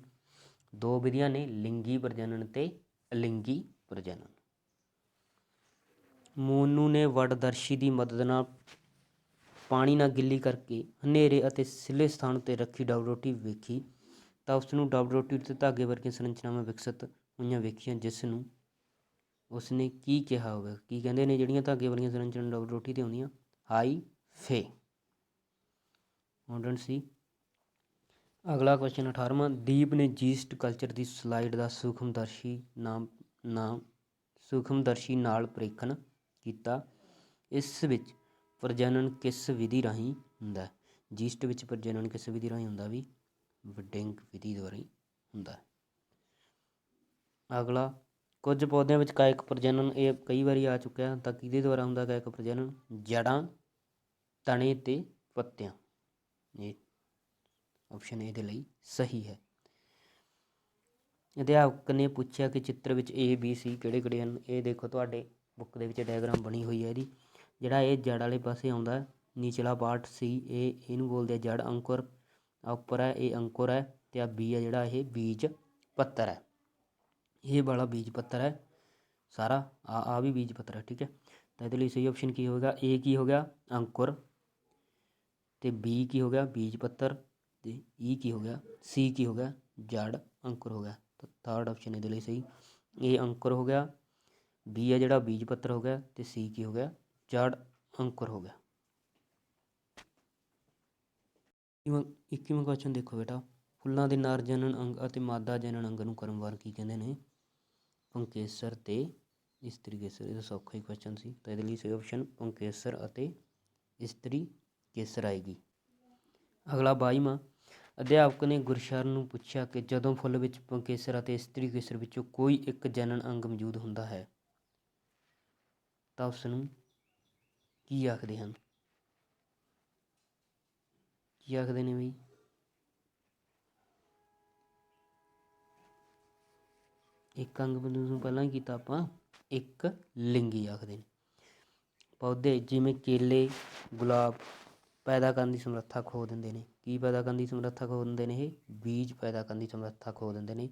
ਦੋ ਵਿਧੀਆਂ ਨੇ, ਲਿੰਗੀ ਪ੍ਰਜਨਨ ਤੇ ਅਲਿੰਗੀ ਪ੍ਰਜਨਨ। ਮੋਨੂ ਨੇ ਵਟਦਰਸ਼ੀ ਦੀ ਮਦਦ ਨਾਲ ਪਾਣੀ ਨਾਲ ਗਿੱਲੀ ਕਰਕੇ ਹਨੇਰੇ ਅਤੇ ਸਿੱਲੇ ਸਥਾਨ ਉੱਤੇ ਰੱਖੀ ਡਬਲ ਰੋਟੀ ਵੇਖੀ ਤਾਂ ਉਸ ਨੂੰ ਡਬਲ ਰੋਟੀ ਉੱਤੇ ਧਾਗੇ ਵਰਗੀਆਂ ਸੰਰਚਨਾਵਾਂ ਵਿਕਸਿਤ ਹੋਈਆਂ ਵੇਖੀਆਂ, ਜਿਸ ਨੂੰ ਉਸਨੇ ਕੀ ਕਿਹਾ ਹੋਵੇਗਾ? ਕੀ ਕਹਿੰਦੇ ਨੇ ਜਿਹੜੀਆਂ ਧਾਗੇ ਵਾਲੀਆਂ ਸੰਰਚਨਾ ਡਬਲ ਰੋਟੀ 'ਤੇ ਆਉਂਦੀਆਂ? ਹਾਈਫੇ। ਮੋਡਰਨ ਸੀ। ਅਗਲਾ ਕੁਐਸਚਨ 18ਵਾਂ। ਦੀਪ ਨੇ ਜੀਸਟ ਕਲਚਰ ਦੀ ਸਲਾਈਡ ਦਾ ਸੂਖਮਦਰਸ਼ੀ ਨਾਲ ਪ੍ਰੀਖਣ ਕੀਤਾ। ਇਸ ਵਿੱਚ ਪ੍ਰਜਨਨ ਕਿਸ ਵਿਧੀ ਰਾਹੀਂ ਹੁੰਦਾ? ਜੀਸਟ ਵਿੱਚ ਪ੍ਰਜਨਨ ਕਿਸ ਵਿਧੀ ਰਾਹੀਂ ਹੁੰਦਾ? ਵੀ ਵਿਡਿੰਗ ਵਿਧੀ ਦੁਆਰਾ ਹੀ ਹੁੰਦਾ। ਅਗਲਾ, ਕੁਝ ਪੌਦਿਆਂ ਵਿੱਚ ਕਾਇਕ ਪ੍ਰਜਨਨ, ਇਹ ਕਈ ਵਾਰੀ ਆ ਚੁੱਕਿਆ। ਤਾਂ ਕਿਹਦੇ ਦੁਆਰਾ ਹੁੰਦਾ ਕਾਇਕ ਪ੍ਰਜਨਨ? ਜੜ੍ਹਾਂ, ਤਣੇ ਤੇ ਪੱਤਿਆਂ। ਇਹ ਆਪਸ਼ਨ ਇਹਦੇ ਲਈ ਸਹੀ ਹੈ। ਅਧਿਆਪਕ ਨੇ ਪੁੱਛਿਆ ਕਿ ਚਿੱਤਰ ਵਿੱਚ A, B, C ਕਿਹੜੇ ਕਿਹੜੇ ਹਨ? ਇਹ ਦੇਖੋ ਤੁਹਾਡੇ ਬੁੱਕ ਦੇ ਵਿੱਚ ਡਾਇਗਰਾਮ ਬਣੀ ਹੋਈ ਹੈ ਇਹਦੀ। ਜਿਹੜਾ ਇਹ ਜੜ ਵਾਲੇ ਪਾਸੇ ਆਉਂਦਾ ਨੀਚਲਾ ਪਾਰਟ C, ਇਹਨੂੰ ਬੋਲਦੇ ਆ ਜੜ ਅੰਕੁਰ। ਉੱਪਰ ਹੈ ਇਹ ਅੰਕੁਰ ਹੈ, ਅਤੇ ਆ B ਹੈ ਜਿਹੜਾ ਇਹ ਬੀਜ ਪੱਤਰ ਹੈ। ਇਹ ਵਾਲਾ ਬੀਜ ਪੱਤਰ ਹੈ ਸਾਰਾ, ਆ ਵੀ ਬੀਜ ਪੱਤਰ ਹੈ। ਠੀਕ ਹੈ, ਤਾਂ ਇਹਦੇ ਲਈ ਸਹੀ ਆਪਸ਼ਨ ਕੀ ਹੋਵੇਗਾ? A ਕੀ ਹੋ ਗਿਆ? ਅੰਕੁਰ। ਅਤੇ B ਕੀ ਹੋ ਗਿਆ? ਬੀਜ ਪੱਤਰ। ਅਤੇ E ਕੀ ਹੋ ਗਿਆ? C ਕੀ ਹੋ ਗਿਆ? ਜੜ ਅੰਕੁਰ ਹੋ ਗਿਆ। ਤਾਂ ਥਰਡ ਆਪਸ਼ਨ ਇਹਦੇ ਲਈ ਸਹੀ। A ਅੰਕੁਰ ਹੋ ਗਿਆ, B ਹੈ ਜਿਹੜਾ ਬੀਜ ਪੱਤਰ ਹੋ ਗਿਆ, ਅਤੇ C ਕੀ ਹੋ ਗਿਆ? ਜੜ ਅੰਕੁਰ ਹੋ ਗਿਆ। 21ਵਾਂ ਕੁਐਸਚਨ ਦੇਖੋ ਬੇਟਾ। ਫੁੱਲਾਂ ਦੇ ਨਰ ਜਨਨ ਅੰਗ ਅਤੇ ਮਾਦਾ ਜਨਨ ਅੰਗ ਨੂੰ ਕ੍ਰਮਵਾਰ ਕੀ ਕਹਿੰਦੇ ਨੇ? ਪੁੰਕੇਸਰ ਤੇ ਇਸਤਰੀ ਕੇਸਰ। ਇਹ ਸੌਖਾ ਹੀ ਕੁਐਸਚਨ ਸੀ, ਤਾਂ ਇਹਦੇ ਲਈ ਸਹੀ ਆਪਸ਼ਨ ਪੁੰਕੇਸਰ ਅਤੇ ਇਸਤਰੀ ਕੇਸਰ ਆਏਗੀ। ਅਗਲਾ 22ਵਾਂ, ਅਧਿਆਪਕ ਨੇ ਗੁਰਸ਼ਰਨ ਨੂੰ ਪੁੱਛਿਆ ਕਿ ਜਦੋਂ ਫੁੱਲ ਵਿੱਚ ਪੁੰਕੇਸਰ ਅਤੇ ਇਸਤਰੀ ਕੇਸਰ ਵਿੱਚੋਂ ਕੋਈ ਇੱਕ ਜਨਨ ਅੰਗ ਮੌਜੂਦ ਹੁੰਦਾ ਹੈ ਤਾਂ ਉਸ ਨੂੰ ਕੀ ਆਖਦੇ ਹਨ? ਕੀ ਆਖਦੇ ਨੇ ਬਈ? ਇੱਕ ਅੰਗ ਨੂੰ ਪਹਿਲਾਂ ਹੀ ਕੀਤਾ ਆਪਾਂ, ਇੱਕ ਲਿੰਗੀ ਆਖਦੇ ਨੇ। ਪੌਦੇ ਜਿਵੇਂ ਕੇਲੇ, ਗੁਲਾਬ ਪੈਦਾ ਕਰਨ ਦੀ ਸਮਰੱਥਾ ਖੋ ਦਿੰਦੇ ਨੇ। ਕੀ ਪੈਦਾ ਕਰਨ ਦੀ ਸਮਰੱਥਾ ਖੋ ਦਿੰਦੇ ਨੇ? ਇਹ ਬੀਜ ਪੈਦਾ ਕਰਨ ਦੀ ਸਮਰੱਥਾ ਖੋ ਦਿੰਦੇ ਨੇ।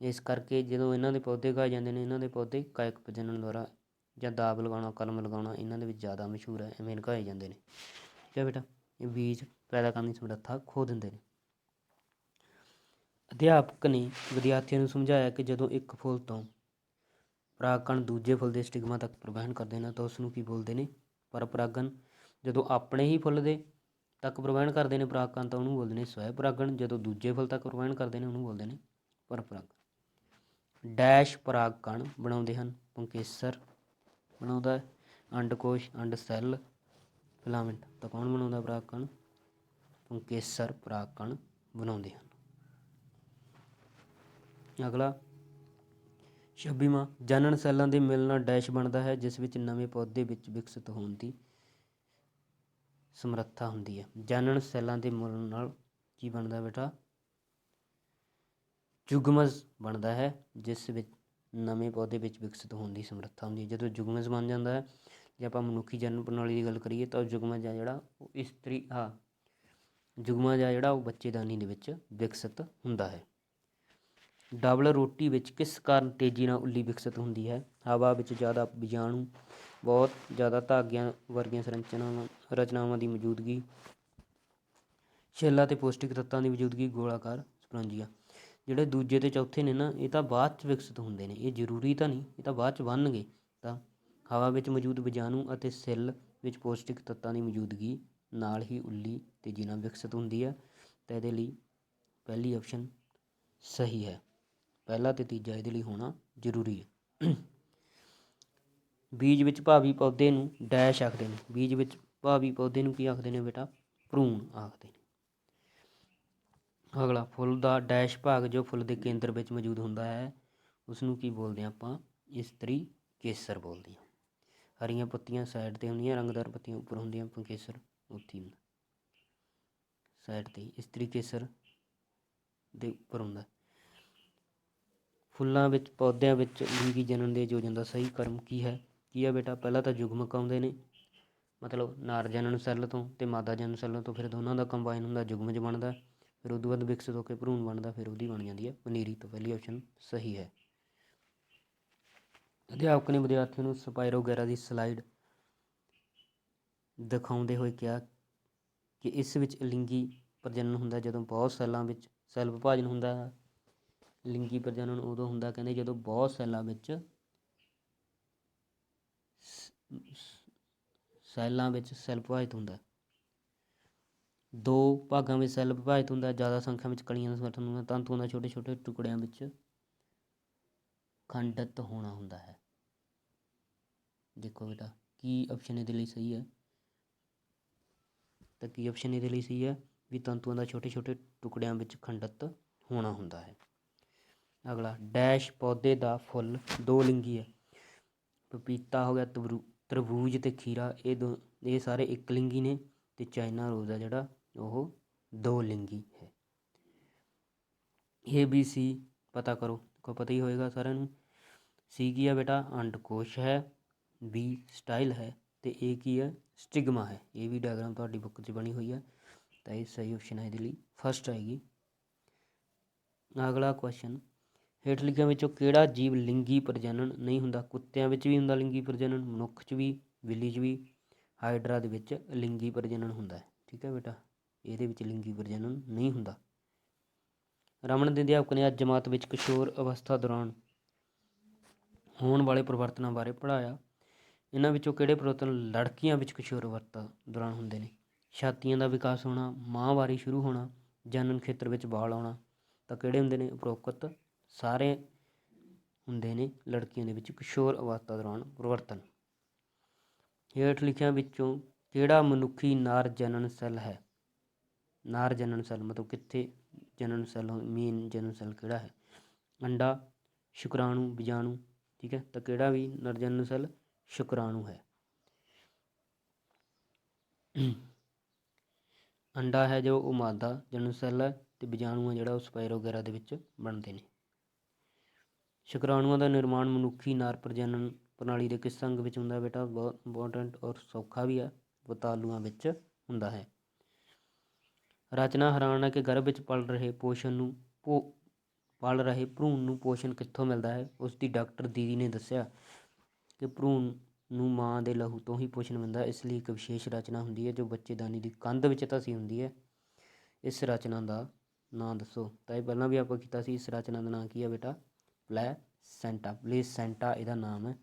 ਇਸ ਕਰਕੇ ਜਦੋਂ ਇਹਨਾਂ ਦੇ ਪੌਦੇ ਉਗਾਏ ਜਾਂਦੇ ਨੇ, ਇਹਨਾਂ ਦੇ ਪੌਦੇ ਕਾਇਕ ਪ੍ਰਜਨਨ ਦੁਆਰਾ ਜਾਂ ਦਾਬ ਲਗਾਉਣਾ, ਕਲਮ ਲਗਾਉਣਾ ਇਹਨਾਂ ਦੇ ਵਿੱਚ ਜ਼ਿਆਦਾ ਮਸ਼ਹੂਰ ਹੈ, ਐਵੇਂ ਲਗਾਏ ਜਾਂਦੇ ਨੇ। ਠੀਕ ਹੈ ਬੇਟਾ, ਇਹ ਬੀਜ ਪੈਦਾ ਕਰਨ ਦੀ ਸਮਰੱਥਾ ਖੋ ਦਿੰਦੇ ਨੇ। ਅਧਿਆਪਕ ਨੇ ਵਿਦਿਆਰਥੀਆਂ ਨੂੰ ਸਮਝਾਇਆ ਕਿ ਜਦੋਂ ਇੱਕ ਫੁੱਲ ਤੋਂ ਪਰਾਗਕਣ ਦੂਜੇ ਫੁੱਲ ਦੇ ਸਟਿਗਮਾ ਤੱਕ ਪ੍ਰਵਾਹਨ ਕਰਦੇ ਨੇ ਤਾਂ ਉਸ ਨੂੰ ਕੀ ਬੋਲਦੇ ਨੇ? ਪਰਪਰਾਗਣ। ਜਦੋਂ ਆਪਣੇ ਹੀ ਫੁੱਲ ਦੇ ਤੱਕ ਪ੍ਰਵਾਹਨ ਕਰਦੇ ਨੇ ਪਰਾਗਕਣ ਤਾਂ ਉਹਨੂੰ ਬੋਲਦੇ ਨੇ ਸਵੈ ਪਰਾਗਣ। ਜਦੋਂ ਦੂਜੇ ਫੁੱਲ ਤੱਕ ਪ੍ਰਵਾਹਨ ਕਰਦੇ ਨੇ ਉਹਨੂੰ ਬੋਲਦੇ ਨੇ ਪਰਪਰਾਗਣ। ਡੈਸ਼ ਪਰਾਗਕਣ ਬਣਾਉਂਦੇ ਹਨ? ਪੁੰਕੇਸਰ ਬਣਾਉਂਦਾ ਹੈ। ਅੰਡਕੋਸ਼, ਅੰਡ ਸੈੱਲ, ਫਿਲਾਮੈਂਟ। ਤਾਂ ਕੌਣ ਬਣਾਉਂਦਾ ਪਰਾਗਕਣ? ਪੁੰਕੇਸਰ ਪਰਾਗਕਣ ਬਣਾਉਂਦੇ ਹਨ। ਅਗਲਾ 26ਵਾਂ, ਜਨਨ ਸੈੱਲਾਂ ਦੇ ਮਿਲਣ ਨਾਲ ਡੈਸ਼ ਬਣਦਾ ਹੈ ਜਿਸ ਵਿੱਚ ਨਵੇਂ ਪੌਦੇ ਵਿੱਚ ਵਿਕਸਿਤ ਹੋਣ ਦੀ ਸਮਰੱਥਾ ਹੁੰਦੀ ਹੈ। ਜਨਨ ਸੈੱਲਾਂ ਦੇ ਮਿਲਣ ਨਾਲ ਕੀ ਬਣਦਾ ਬੇਟਾ? ਜੁਗਮਜ ਬਣਦਾ ਹੈ ਜਿਸ ਵਿੱਚ ਨਵੇਂ ਪੌਦੇ ਵਿੱਚ ਵਿਕਸਿਤ ਹੋਣ ਦੀ ਸਮਰੱਥਾ ਹੁੰਦੀ ਹੈ। ਜਦੋਂ ਜੁਗਮਜ ਬਣ ਜਾਂਦਾ ਹੈ, ਜੇ ਆਪਾਂ ਮਨੁੱਖੀ ਜਨਨ ਪ੍ਰਣਾਲੀ ਦੀ ਗੱਲ ਕਰੀਏ ਤਾਂ ਜੁਗਮਜ ਆ ਜਿਹੜਾ ਉਹ ਜੁਗਮਜ ਆ ਜਿਹੜਾ ਉਹ ਬੱਚੇਦਾਨੀ ਦੇ ਵਿੱਚ ਵਿਕਸਿਤ ਹੁੰਦਾ ਹੈ। ਡਬਲ ਰੋਟੀ ਵਿੱਚ ਕਿਸ ਕਾਰਨ ਤੇਜ਼ੀ ਨਾਲ ਉੱਲੀ ਵਿਕਸਿਤ ਹੁੰਦੀ ਹੈ? ਹਵਾ ਵਿੱਚ ਜ਼ਿਆਦਾ ਬੀਜਾਣੂ, ਬਹੁਤ ਜ਼ਿਆਦਾ ਧਾਗਿਆਂ ਵਰਗੀਆਂ ਰਚਨਾਵਾਂ ਦੀ ਮੌਜੂਦਗੀ, ਛਿੱਲ ਅਤੇ ਪੌਸ਼ਟਿਕ ਤੱਤਾਂ ਦੀ ਮੌਜੂਦਗੀ, ਗੋਲਾਕਾਰ ਸਪੰਜੀਆਂ। ਜਿਹੜੇ ਦੂਜੇ ਅਤੇ ਚੌਥੇ ਨੇ ਨਾ, ਇਹ ਤਾਂ ਬਾਅਦ 'ਚ ਵਿਕਸਿਤ ਹੁੰਦੇ ਨੇ, ਇਹ ਜ਼ਰੂਰੀ ਤਾਂ ਨਹੀਂ, ਇਹ ਤਾਂ ਬਾਅਦ 'ਚ ਬਣਨਗੇ। ਤਾਂ ਹਵਾ ਵਿੱਚ ਮੌਜੂਦ ਬੀਜਾਣੂ ਅਤੇ ਛਿੱਲ ਵਿੱਚ ਪੌਸ਼ਟਿਕ ਤੱਤਾਂ ਦੀ ਮੌਜੂਦਗੀ ਨਾਲ ਹੀ ਉੱਲੀ ਤੇਜ਼ੀ ਨਾਲ ਵਿਕਸਿਤ ਹੁੰਦੀ ਹੈ। ਤਾਂ ਇਹਦੇ ਲਈ ਪਹਿਲੀ ਆਪਸ਼ਨ ਸਹੀ ਹੈ। ਪਹਿਲਾ ਅਤੇ ਤੀਜਾ ਇਹਦੇ ਲਈ ਹੋਣਾ ਜ਼ਰੂਰੀ ਹੈ। ਬੀਜ ਵਿੱਚ ਭਾਵੀ ਪੌਦੇ ਨੂੰ ਡੈਸ਼ ਆਖਦੇ ਨੇ। ਬੀਜ ਵਿੱਚ ਭਾਵੀ ਪੌਦੇ ਨੂੰ ਕੀ ਆਖਦੇ ਨੇ ਬੇਟਾ? ਭਰੂਣ ਆਖਦੇ ਨੇ। ਅਗਲਾ, ਫੁੱਲ ਦਾ ਡੈਸ਼ ਭਾਗ ਜੋ ਫੁੱਲ ਦੇ ਕੇਂਦਰ ਵਿੱਚ ਮੌਜੂਦ ਹੁੰਦਾ ਹੈ ਉਸ ਨੂੰ ਕੀ ਬੋਲਦੇ ਹਾਂ ਆਪਾਂ? ਇਸਤਰੀ ਕੇਸਰ ਬੋਲਦੇ ਹਾਂ। ਹਰੀਆਂ ਪੱਤੀਆਂ ਸਾਈਡ 'ਤੇ ਹੁੰਦੀਆਂ, ਰੰਗਦਾਰ ਪੱਤੀਆਂ ਉੱਪਰ ਹੁੰਦੀਆਂ, ਪੁੰਕੇਸਰ ਉੱਥੇ ਹੁੰਦਾ ਸਾਈਡ 'ਤੇ, ਇਸਤਰੀ ਕੇਸਰ ਦੇ ਉੱਪਰ ਹੁੰਦਾ। ਫੁੱਲਾਂ ਵਿੱਚ ਪੌਦਿਆਂ ਵਿੱਚ ਲਿੰਗੀ ਜਨਨ ਦੇ ਯੋਜਨ ਦਾ ਸਹੀ ਕ੍ਰਮ ਕੀ ਹੈ? ਕੀ ਹੈ ਬੇਟਾ? ਪਹਿਲਾਂ ਤਾਂ ਯੁਗਮਕ ਆਉਂਦੇ ਨੇ, ਮਤਲਬ ਨਰ ਜਨਨ ਸੈੱਲ ਤੋਂ ਅਤੇ ਮਾਦਾ ਜਨਨ ਸੈੱਲ ਤੋਂ, ਫਿਰ ਦੋਨਾਂ ਦਾ ਕੰਬਾਈਨ ਹੁੰਦਾ, ਯੁਗਮਜ ਬਣਦਾ, ਫਿਰ ਉਦੋਂ ਬਾਅਦ ਵਿਕਸਿਤ ਹੋ ਕੇ ਭਰੂਣ ਬਣਦਾ, ਫਿਰ ਉਹਦੀ ਬਣ ਜਾਂਦੀ ਹੈ ਪਨੀਰੀ। ਤੋਂ ਪਹਿਲੀ ਆਪਸ਼ਨ ਸਹੀ ਹੈ। ਅਧਿਆਪਕ ਨੇ ਵਿਦਿਆਰਥੀਆਂ ਨੂੰ ਸਪਾਇਰੋ ਵਗੈਰਾ ਦੀ ਸਲਾਈਡ ਦਿਖਾਉਂਦੇ ਹੋਏ ਕਿਹਾ ਕਿ ਇਸ ਵਿੱਚ ਲਿੰਗੀ ਪ੍ਰਜਨਨ ਹੁੰਦਾ ਜਦੋਂ ਬਹੁਤ ਸੈੱਲਾਂ ਵਿੱਚ ਸੈੱਲ ਵਿਭਾਜਨ ਹੁੰਦਾ ਹੈ। ਲਿੰਗੀ ਪ੍ਰਜਨਨ ਉਦੋਂ ਹੁੰਦਾ ਕਹਿੰਦੇ ਜਦੋਂ ਬਹੁਤ ਸੈੱਲਾਂ ਵਿੱਚ ਸੈੱਲ ਵਿਭਾਜਿਤ ਹੁੰਦਾ, ਦੋ ਭਾਗਾਂ ਵਿੱਚ ਸੈੱਲ ਵਿਭਾਜਿਤ ਹੁੰਦਾ, ਜ਼ਿਆਦਾ ਸੰਖਿਆ ਵਿੱਚ ਕਣੀਆਂ ਦਾ ਸਮਰਥਨ ਹੁੰਦਾ, ਤੰਤੂਆਂ ਦਾ ਛੋਟੇ ਛੋਟੇ ਟੁਕੜਿਆਂ ਵਿੱਚ ਖੰਡਿਤ ਹੋਣਾ ਹੁੰਦਾ ਹੈ। ਦੇਖੋ ਬੇਟਾ ਕੀ ਆਪਸ਼ਨ ਇਹਦੇ ਲਈ ਸਹੀ ਹੈ? ਤਾਂ ਕੀ ਆਪਸ਼ਨ ਇਹਦੇ ਲਈ ਸਹੀ ਹੈ? ਵੀ ਤੰਤੂਆਂ ਦਾ ਛੋਟੇ ਛੋਟੇ ਟੁਕੜਿਆਂ ਵਿੱਚ ਖੰਡਿਤ ਹੋਣਾ ਹੁੰਦਾ ਹੈ। ਅਗਲਾ, ਡੈਸ਼ ਪੌਦੇ ਦਾ ਫੁੱਲ ਦੋ ਲਿੰਗੀ ਹੈ। ਪਪੀਤਾ ਹੋ ਗਿਆ, ਤਰਬੂਜ ਅਤੇ ਖੀਰਾ, ਇਹ ਸਾਰੇ ਇੱਕ ਲਿੰਗੀ ਨੇ, ਅਤੇ ਚਾਈਨਾ ਰੋਜ਼ ਆ ਜਿਹੜਾ ਉਹ ਦੋ ਲਿੰਗੀ ਹੈ। ABC ਪਤਾ ਕਰੋ, ਦੇਖੋ ਪਤਾ ਹੀ ਹੋਏਗਾ ਸਾਰਿਆਂ ਨੂੰ। ਸੀ ਕੀ ਹੈ ਬੇਟਾ? ਅੰਡਕੋਸ਼ ਹੈ। B ਸਟਾਈਲ ਹੈ, ਅਤੇ ਇਹ ਕੀ ਹੈ? ਸਟਿਗਮਾ ਹੈ। ਇਹ ਵੀ ਡਾਇਗਰਾਮ ਤੁਹਾਡੀ ਬੁੱਕ 'ਚ ਬਣੀ ਹੋਈ ਹੈ, ਤਾਂ ਇਹ ਸਹੀ ਆਪਸ਼ਨ ਹੈ ਇਹਦੇ ਲਈ, ਫਸਟ ਆਏਗੀ। ਅਗਲਾ ਕੁਐਸਚਨ, ਹੇਠ ਲਿਖਿਆਂ ਵਿੱਚੋਂ ਕਿਹੜਾ ਜੀਵ ਲਿੰਗੀ ਪ੍ਰਜਨਨ ਨਹੀਂ ਹੁੰਦਾ? ਕੁੱਤਿਆਂ ਵਿੱਚ ਵੀ ਹੁੰਦਾ ਲਿੰਗੀ ਪ੍ਰਜਨਨ, ਮਨੁੱਖ 'ਚ ਵੀ, ਬਿੱਲੀ 'ਚ ਵੀ, ਹਾਈਡਰਾ ਦੇ ਵਿੱਚ ਲਿੰਗੀ ਪ੍ਰਜਨਨ ਹੁੰਦਾ ਹੈ। ਠੀਕ ਹੈ ਬੇਟਾ, ਇਹਦੇ ਵਿੱਚ ਲਿੰਗੀ ਪ੍ਰਜਨਨ ਨਹੀਂ ਹੁੰਦਾ। ਰਮਨ ਦੇ ਅਧਿਆਪਕ ਨੇ ਅੱਜ ਜਮਾਤ ਵਿੱਚ ਕਿਸ਼ੋਰ ਅਵਸਥਾ ਦੌਰਾਨ ਹੋਣ ਵਾਲੇ ਪਰਿਵਰਤਨਾਂ ਬਾਰੇ ਪੜ੍ਹਾਇਆ। ਇਹਨਾਂ ਵਿੱਚੋਂ ਕਿਹੜੇ ਪਰਿਵਰਤਨ ਲੜਕੀਆਂ ਵਿੱਚ ਕਿਸ਼ੋਰ ਅਵਸਥਾ ਦੌਰਾਨ ਹੁੰਦੇ ਨੇ? ਛਾਤੀਆਂ ਦਾ ਵਿਕਾਸ ਹੋਣਾ, ਮਾਹਵਾਰੀ ਸ਼ੁਰੂ ਹੋਣਾ, ਜਨਨ ਖੇਤਰ ਵਿੱਚ ਵਾਲ ਆਉਣਾ। ਤਾਂ ਕਿਹੜੇ ਹੁੰਦੇ ਨੇ? ਉਪਰੋਕਤ ਸਾਰੇ ਹੁੰਦੇ ਨੇ ਲੜਕੀਆਂ ਦੇ ਵਿੱਚ ਕਿਸ਼ੋਰ ਅਵਸਥਾ ਦੌਰਾਨ ਪਰਿਵਰਤਨ। ਹੇਠ ਲਿਖਿਆਂ ਵਿੱਚੋਂ ਕਿਹੜਾ ਮਨੁੱਖੀ ਨਾਰ ਜਨਨ ਸੈੱਲ ਹੈ? ਨਾਰ ਜਨਨ ਸੈੱਲ ਮਤਲਬ ਕਿੱਥੇ ਜਨਨ ਸੈੱਲ, ਮੇਨ ਜਨਨ ਸੈੱਲ ਕਿਹੜਾ ਹੈ? ਅੰਡਾ, ਸ਼ੁਕਰਾਣੂ, ਬੀਜਾਣੂ। ਠੀਕ ਹੈ, ਤਾਂ ਕਿਹੜਾ ਵੀ ਨਰ ਜਨਨ ਸੈੱਲ? ਸ਼ੁਕਰਾਣੂ ਹੈ। ਅੰਡਾ ਹੈ ਜੋ ਉਹ ਮਾਦਾ ਜਨਨ ਸੈੱਲ ਹੈ, ਅਤੇ ਬੀਜਾਣੂ ਹੈ ਜਿਹੜਾ ਉਹ ਸਪਾਇਰ ਵਗੈਰਾ ਦੇ ਵਿੱਚ ਬਣਦੇ ਨੇ। ਸ਼ੁਕਰਾਣੂਆਂ ਦਾ ਨਿਰਮਾਣ ਮਨੁੱਖੀ ਨਾਰ ਪ੍ਰਜਨਨ ਪ੍ਰਣਾਲੀ ਦੇ ਕਿਸ ਅੰਗ ਵਿੱਚ ਹੁੰਦਾ ਬੇਟਾ? ਬਹੁਤ ਇੰਪੋਰਟੈਂਟ ਔਰ ਸੌਖਾ ਵੀ ਹੈ, ਵਤਾਲੂਆਂ ਵਿੱਚ ਹੁੰਦਾ ਹੈ। ਰਚਨਾ ਹੈਰਾਨ ਹੈ ਕਿ ਗਰਭ ਵਿੱਚ ਪਲ ਰਹੇ ਭਰੂਣ ਨੂੰ ਪੋਸ਼ਣ ਕਿੱਥੋਂ ਮਿਲਦਾ ਹੈ? ਉਸ ਦੀ ਡਾਕਟਰ ਦੀਦੀ ਨੇ ਦੱਸਿਆ ਕਿ ਭਰੂਣ ਨੂੰ ਮਾਂ ਦੇ ਲਹੂ ਤੋਂ ਹੀ ਪੋਸ਼ਣ ਮਿਲਦਾ, ਇਸ ਲਈ ਇੱਕ ਵਿਸ਼ੇਸ਼ ਰਚਨਾ ਹੁੰਦੀ ਹੈ ਜੋ ਬੱਚੇਦਾਨੀ ਦੀ ਕੰਧ ਵਿੱਚ ਧਸੀ ਹੁੰਦੀ ਹੈ। ਇਸ ਰਚਨਾ ਦਾ ਨਾਂ ਦੱਸੋ। ਤਾਂ ਇਹ ਪਹਿਲਾਂ ਵੀ ਆਪਾਂ ਕੀਤਾ ਸੀ। ਇਸ ਰਚਨਾ ਦਾ ਨਾਂ ਕੀ ਹੈ ਬੇਟਾ? ਪਲੈਸੈਂਟਾ। ਪਲੇਸੈਂਟਾ ਇਹਦਾ ਨਾਮ ਹੈ।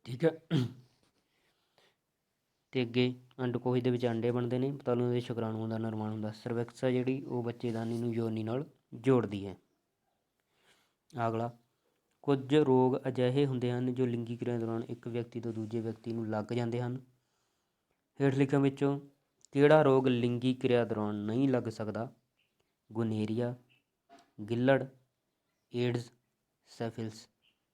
ਠੀਕ ਹੈ, ਅਤੇ ਅੱਗੇ ਅੰਡਕੋਸ਼ ਦੇ ਵਿੱਚ ਅੰਡੇ ਬਣਦੇ ਨੇ, ਪਤਾਲੂ ਦੇ ਸ਼ੁਕਰਾਣੂਆਂ ਦਾ ਨਿਰਮਾਣ ਹੁੰਦਾ। ਸਰਵਿਕਸ ਹੈ ਜਿਹੜੀ ਉਹ ਬੱਚੇਦਾਨੀ ਨੂੰ ਯੋਨੀ ਨਾਲ ਜੋੜਦੀ ਹੈ। ਅਗਲਾ, ਕੁਝ ਰੋਗ ਅਜਿਹੇ ਹੁੰਦੇ ਹਨ ਜੋ ਲਿੰਗੀ ਕਿਰਿਆ ਦੌਰਾਨ ਇੱਕ ਵਿਅਕਤੀ ਤੋਂ ਦੂਜੇ ਵਿਅਕਤੀ ਨੂੰ ਲੱਗ ਜਾਂਦੇ ਹਨ। ਹੇਠ ਲਿਖਿਆਂ ਵਿੱਚੋਂ ਕਿਹੜਾ ਰੋਗ ਲਿੰਗੀ ਕਿਰਿਆ ਦੌਰਾਨ ਨਹੀਂ ਲੱਗ ਸਕਦਾ? ਗੁਨੇਰੀਆ, ਗਿੱਲੜ, ਏਡਜ਼, ਸੈਫਿਲਿਸ।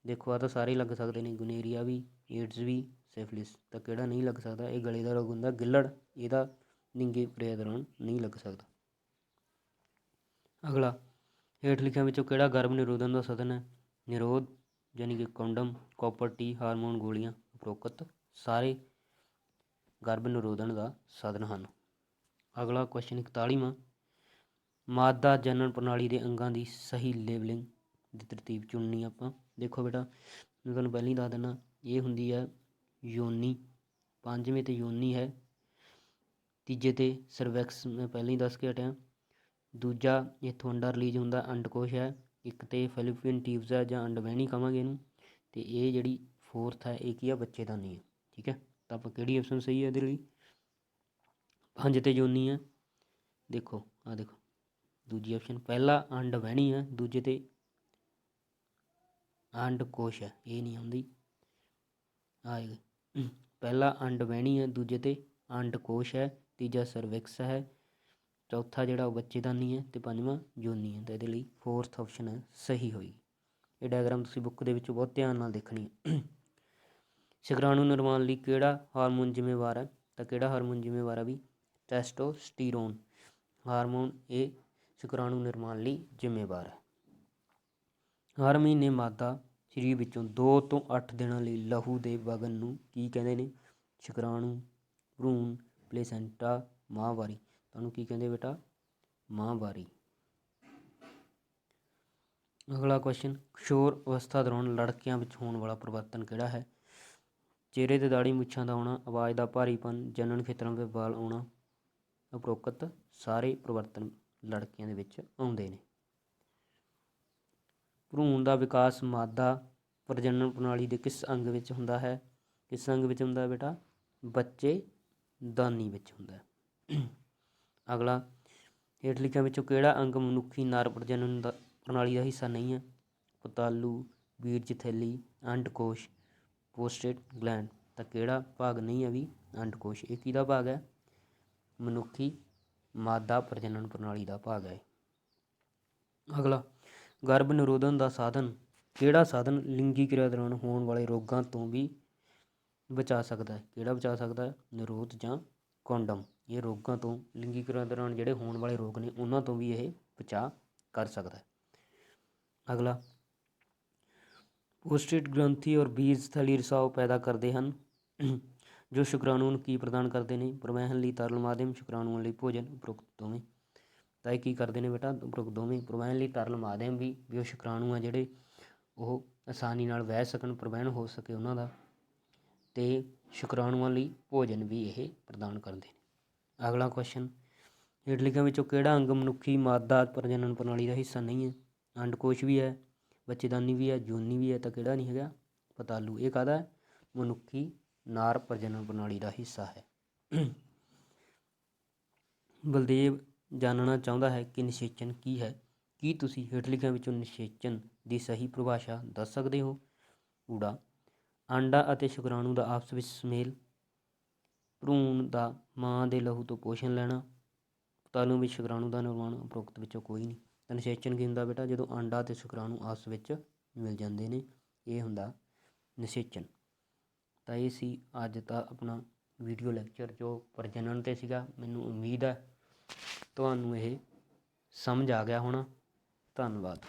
ਦੇਖੋ ਆ ਤਾਂ ਸਾਰੇ ਹੀ ਲੱਗ ਸਕਦੇ ਨੇ, ਗੁਨੇਰੀਆ ਵੀ, ਏਡਜ਼ ਵੀ, ਸੈਫਿਲਿਸ। ਤਾਂ ਕਿਹੜਾ ਨਹੀਂ ਲੱਗ ਸਕਦਾ? ਇਹ ਗਲੇ ਦਾ ਰੋਗ ਹੁੰਦਾ ਗਿੱਲੜ, ਇਹਦਾ ਲਿੰਗੀ ਕਿਰਿਆ ਦੌਰਾਨ ਨਹੀਂ ਲੱਗ ਸਕਦਾ। ਅਗਲਾ, ਹੇਠ ਲਿਖਿਆਂ ਵਿੱਚੋਂ ਕਿਹੜਾ ਗਰਭ ਨਿਰੋਧਨ ਦਾ ਸਾਧਨ ਹੈ? ਨਿਰੋਧ ਯਾਨੀ ਕਿ ਕੰਡਮ, ਕਾਪਰ ਟੀ, ਹਾਰਮੋਨ ਗੋਲੀਆਂ। ਉਪਰੋਕਤ ਸਾਰੇ ਗਰਭ ਨਿਰੋਧਨ ਦਾ ਸਾਧਨ ਹਨ। ਅਗਲਾ ਕੁਐਸਚਨ 41ਵਾਂ, ਮਾਦਾ ਜਨਨ ਪ੍ਰਣਾਲੀ ਦੇ ਅੰਗਾਂ ਦੀ ਸਹੀ ਲੇਬਲਿੰਗ ਦੀ ਤਰਤੀਬ ਚੁਣਨੀ ਆਪਾਂ। ਦੇਖੋ ਬੇਟਾ, ਮੈਂ ਤੁਹਾਨੂੰ ਪਹਿਲਾਂ ਹੀ ਦੱਸ ਦਿੰਦਾ, ਇਹ ਹੁੰਦੀ ਹੈ ਯੋਨੀ, 5ਵੇਂ 'ਤੇ ਯੋਨੀ ਹੈ, ਤੀਜੇ 'ਤੇ ਸਰਵੈਕਸ ਮੈਂ ਪਹਿਲਾਂ ਹੀ ਦੱਸ ਕੇ ਹਟਿਆ। ਦੂਜਾ ਇੱਥੋਂ ਅੰਡਾ ਰਿਲੀਜ਼ ਹੁੰਦਾ, ਅੰਡਕੋਸ਼ ਹੈ। ਇੱਕ 'ਤੇ ਫੈਲੋਪੀਅਨ ਟਿਊਬਸ ਹੈ ਜਾਂ ਅੰਡਵਹਿਣੀ ਕਹਾਂਗੇ ਇਹਨੂੰ, ਅਤੇ ਇਹ ਜਿਹੜੀ 4th ਹੈ ਇਹ ਕੀ ਆ? ਬੱਚੇਦਾਨੀ ਹੈ। ਠੀਕ ਹੈ, ਤਾਂ ਆਪਾਂ ਕਿਹੜੀ ਆਪਸ਼ਨ ਸਹੀ ਹੈ ਇਹਦੇ ਲਈ? 5 'ਤੇ ਯੋਨੀ ਹੈ। ਦੇਖੋ ਆਹ ਦੇਖੋ, ਦੂਜੀ ਆਪਸ਼ਨ। ਪਹਿਲਾ ਅੰਡਵਹਿਣੀ ਹੈ, ਦੂਜੇ 'ਤੇ ਅੰਡਕੋਸ਼ ਹੈ, ਇਹ ਨਹੀਂ ਆਉਂਦੀ। ਆਏਗਾ ਪਹਿਲਾ ਅੰਡਵਹਿਣੀ ਹੈ, ਦੂਜੇ 'ਤੇ ਅੰਡਕੋਸ਼ ਹੈ, ਤੀਜਾ ਸਰਵਿਕਸ ਹੈ, ਚੌਥਾ ਜਿਹੜਾ ਉਹ ਬੱਚੇਦਾਨੀ ਹੈ, ਅਤੇ 5ਵਾਂ ਯੋਨੀ ਹੈ। ਤਾਂ ਇਹਦੇ ਲਈ 4th ਆਪਸ਼ਨ ਹੈ ਸਹੀ ਹੋਈ। ਇਹ ਡਾਇਗਰਾਮ ਤੁਸੀਂ ਬੁੱਕ ਦੇ ਵਿੱਚ ਬਹੁਤ ਧਿਆਨ ਨਾਲ ਦੇਖਣੀ ਹੈ। ਸ਼ੁਕਰਾਣੂ ਨਿਰਮਾਣ ਲਈ ਕਿਹੜਾ ਹਾਰਮੋਨ ਜ਼ਿੰਮੇਵਾਰ ਹੈ? ਤਾਂ ਕਿਹੜਾ ਹਾਰਮੋਨ ਜ਼ਿੰਮੇਵਾਰ ਹੈ ਵੀ? ਟੈਸਟੋਸਟੀਰੋਨ ਹਾਰਮੋਨ ਇਹ ਸ਼ੁਕਰਾਣੂ ਨਿਰਮਾਣ ਲਈ ਜ਼ਿੰਮੇਵਾਰ ਹੈ। ਹਰ ਮਹੀਨੇ ਮਾਦਾ ਸਰੀਰ ਵਿੱਚੋਂ 2 ਤੋਂ 8 ਦਿਨਾਂ ਲਈ ਲਹੂ ਦੇ ਵਗਣ ਨੂੰ ਕੀ ਕਹਿੰਦੇ ਨੇ? ਸ਼ੁਕਰਾਣੂ, ਭਰੂਣ, ਪਲੇਸੈਂਟਾ, ਮਾਹਵਾਰੀ। ਤੁਹਾਨੂੰ ਕੀ ਕਹਿੰਦੇ ਬੇਟਾ? ਮਾਹਵਾਰੀ। ਅਗਲਾ ਕੁਐਸਚਨ, ਕਿਸ਼ੋਰ ਅਵਸਥਾ ਦੌਰਾਨ ਲੜਕਿਆਂ ਵਿੱਚ ਹੋਣ ਵਾਲਾ ਪਰਿਵਰਤਨ ਕਿਹੜਾ ਹੈ? ਚਿਹਰੇ 'ਤੇ ਦਾੜੀ ਮੁੱਛਾਂ ਦਾ ਆਉਣਾ, ਆਵਾਜ਼ ਦਾ ਭਾਰੀਪਨ, ਜਣਨ ਖੇਤਰਾਂ 'ਤੇ ਵਾਲ ਆਉਣਾ। ਉਪਰੋਕਤ ਸਾਰੇ ਪਰਿਵਰਤਨ ਲੜਕੀਆਂ ਦੇ ਵਿੱਚ ਆਉਂਦੇ ਨੇ। ਭਰੂਣ ਦਾ ਵਿਕਾਸ ਮਾਦਾ ਪ੍ਰਜਨਨ ਪ੍ਰਣਾਲੀ ਦੇ ਕਿਸ ਅੰਗ ਵਿੱਚ ਹੁੰਦਾ ਹੈ? ਕਿਸ ਅੰਗ ਵਿੱਚ ਹੁੰਦਾ ਬੇਟਾ? ਬੱਚੇਦਾਨੀ ਵਿੱਚ ਹੁੰਦਾ ਹੈ। ਅਗਲਾ, ਹੇਠ ਲਿਖਿਆਂ ਵਿੱਚੋਂ ਕਿਹੜਾ ਅੰਗ ਮਨੁੱਖੀ ਨਰ ਪ੍ਰਜਨਨ ਪ੍ਰਣਾਲੀ ਦਾ ਹਿੱਸਾ ਨਹੀਂ ਹੈ? ਪਤਾਲੂ, ਬੀਰਜ ਥੈਲੀ, ਅੰਡਕੋਸ਼, ਪ੍ਰੋਸਟੇਟ ਗਲੈਂਡ। ਤਾਂ ਕਿਹੜਾ ਭਾਗ ਨਹੀਂ ਹੈ ਵੀ? ਅੰਡਕੋਸ਼। ਇਹ ਕਿਹਦਾ ਭਾਗ ਹੈ? ਮਨੁੱਖੀ ਮਾਦਾ ਪ੍ਰਜਨਨ ਪ੍ਰਣਾਲੀ ਦਾ ਭਾਗ ਹੈ। ਅਗਲਾ, ਗਰਭ ਨਿਰੋਧਨ ਦਾ ਸਾਧਨ ਕਿਹੜਾ ਸਾਧਨ ਲਿੰਗੀ ਕਿਰਿਆ ਦੌਰਾਨ ਹੋਣ ਵਾਲੇ ਰੋਗਾਂ ਤੋਂ ਵੀ ਬਚਾ ਸਕਦਾ ਹੈ? ਕਿਹੜਾ ਬਚਾ ਸਕਦਾ ਹੈ? ਨਿਰੋਧ ਜਾਂ ਕੰਡਮ। ਇਹ ਰੋਗਾਂ ਤੋਂ, ਲਿੰਗੀ ਕਿਰਿਆ ਦੌਰਾਨ ਜਿਹੜੇ ਹੋਣ ਵਾਲੇ ਰੋਗ ਨੇ ਉਹਨਾਂ ਤੋਂ ਵੀ ਇਹ ਬਚਾਅ ਕਰ ਸਕਦਾ ਹੈ। ਅਗਲਾ, ਪ੍ਰੋਸਟੇਟ ਗ੍ਰੰਥੀ ਔਰ ਬੀਜ ਥਲੀ ਰਿਸਾਵ ਪੈਦਾ ਕਰਦੇ ਹਨ ਜੋ ਸ਼ੁਕਰਾਣੂਆਂ ਨੂੰ ਕੀ ਪ੍ਰਦਾਨ ਕਰਦੇ ਨੇ? ਪ੍ਰਵਾਹਨ ਲਈ ਤਰਲ ਮਾਧਿਅਮ, ਸ਼ੁਕਰਾਣੂਆਂ ਲਈ ਭੋਜਨ। ਉਪਰੋਕਤ ਦੋਵੇਂ। ਤਾਂ ਇਹ ਕੀ ਕਰਦੇ ਨੇ ਬੇਟਾ? ਉਪਰੋਕਤ ਦੋਵੇਂ। ਪ੍ਰਵਾਹਨ ਲਈ ਤਰਲ ਮਾਧਿਅਮ ਵੀ ਉਹ ਸ਼ੁਕਰਾਣੂ ਆ ਜਿਹੜੇ ਉਹ ਆਸਾਨੀ ਨਾਲ ਵਹਿ ਸਕਣ, ਪ੍ਰਵਾਹਨ ਹੋ ਸਕੇ ਉਹਨਾਂ ਦਾ, ਅਤੇ ਸ਼ੁਕਰਾਣੂਆਂ ਲਈ ਭੋਜਨ ਵੀ ਇਹ ਪ੍ਰਦਾਨ ਕਰਦੇ ਨੇ। ਅਗਲਾ ਕੁਐਸਚਨ, ਹੇਠ ਲਿਖਿਆਂ ਵਿੱਚੋਂ ਕਿਹੜਾ ਅੰਗ ਮਨੁੱਖੀ ਮਾਦਾ ਪ੍ਰਜਨਨ ਪ੍ਰਣਾਲੀ ਦਾ ਹਿੱਸਾ ਨਹੀਂ ਹੈ? ਅੰਡਕੋਸ਼ ਵੀ ਹੈ, ਬੱਚੇਦਾਨੀ ਵੀ ਹੈ, ਯੋਨੀ ਵੀ ਹੈ, ਤਾਂ ਕਿਹੜਾ ਨਹੀਂ ਹੈਗਾ? ਪਤਾਲੂ। ਇਹ ਕਾਹਦਾ ਹੈ? ਮਨੁੱਖੀ ਨਾਰ ਪ੍ਰਜਨਨ ਪ੍ਰਣਾਲੀ ਦਾ ਹਿੱਸਾ ਹੈ। ਬਲਦੇਵ ਜਾਣਨਾ ਚਾਹੁੰਦਾ ਹੈ ਕਿ ਨਿਸ਼ੇਚਨ ਕੀ ਹੈ? ਕੀ ਤੁਸੀਂ ਹੇਠ ਲਿਖਿਆਂ ਵਿੱਚੋਂ ਨਿਸ਼ੇਚਨ ਦੀ ਸਹੀ ਪਰਿਭਾਸ਼ਾ ਦੱਸ ਸਕਦੇ ਹੋ? ਊੜਾ, ਆਂਡਾ ਅਤੇ ਸ਼ੁਕਰਾਣੂ ਦਾ ਆਪਸ ਵਿੱਚ ਸੁਮੇਲ, ਭਰੂਣ ਦਾ ਮਾਂ ਦੇ ਲਹੂ ਤੋਂ ਪੋਸ਼ਣ ਲੈਣਾ, ਤਾਲੂ ਵਿੱਚ ਸ਼ੁਕਰਾਣੂ ਦਾ ਨਿਰਮਾਣ। ਉਪਰੋਕਤ ਵਿੱਚੋਂ ਕੋਈ ਨਹੀਂ। ਤਾਂ ਨਿਸ਼ੇਚਨ ਕੀ ਹੁੰਦਾ ਬੇਟਾ? ਜਦੋਂ ਆਂਡਾ ਅਤੇ ਸ਼ੁਕਰਾਣੂ ਆਪਸ ਵਿੱਚ ਮਿਲ ਜਾਂਦੇ ਨੇ, ਇਹ ਹੁੰਦਾ ਨਿਸ਼ੇਚਨ। ਤਾਂ ਇਹ ਸੀ ਅੱਜ ਦਾ ਆਪਣਾ ਵੀਡੀਓ ਲੈਕਚਰ ਜੋ ਪ੍ਰਜਨਨ 'ਤੇ ਸੀਗਾ। ਮੈਨੂੰ ਉਮੀਦ ਹੈ ਤੁਹਾਨੂੰ ਇਹ ਸਮਝ ਆ ਗਿਆ ਹੋਣਾ। ਧੰਨਵਾਦ।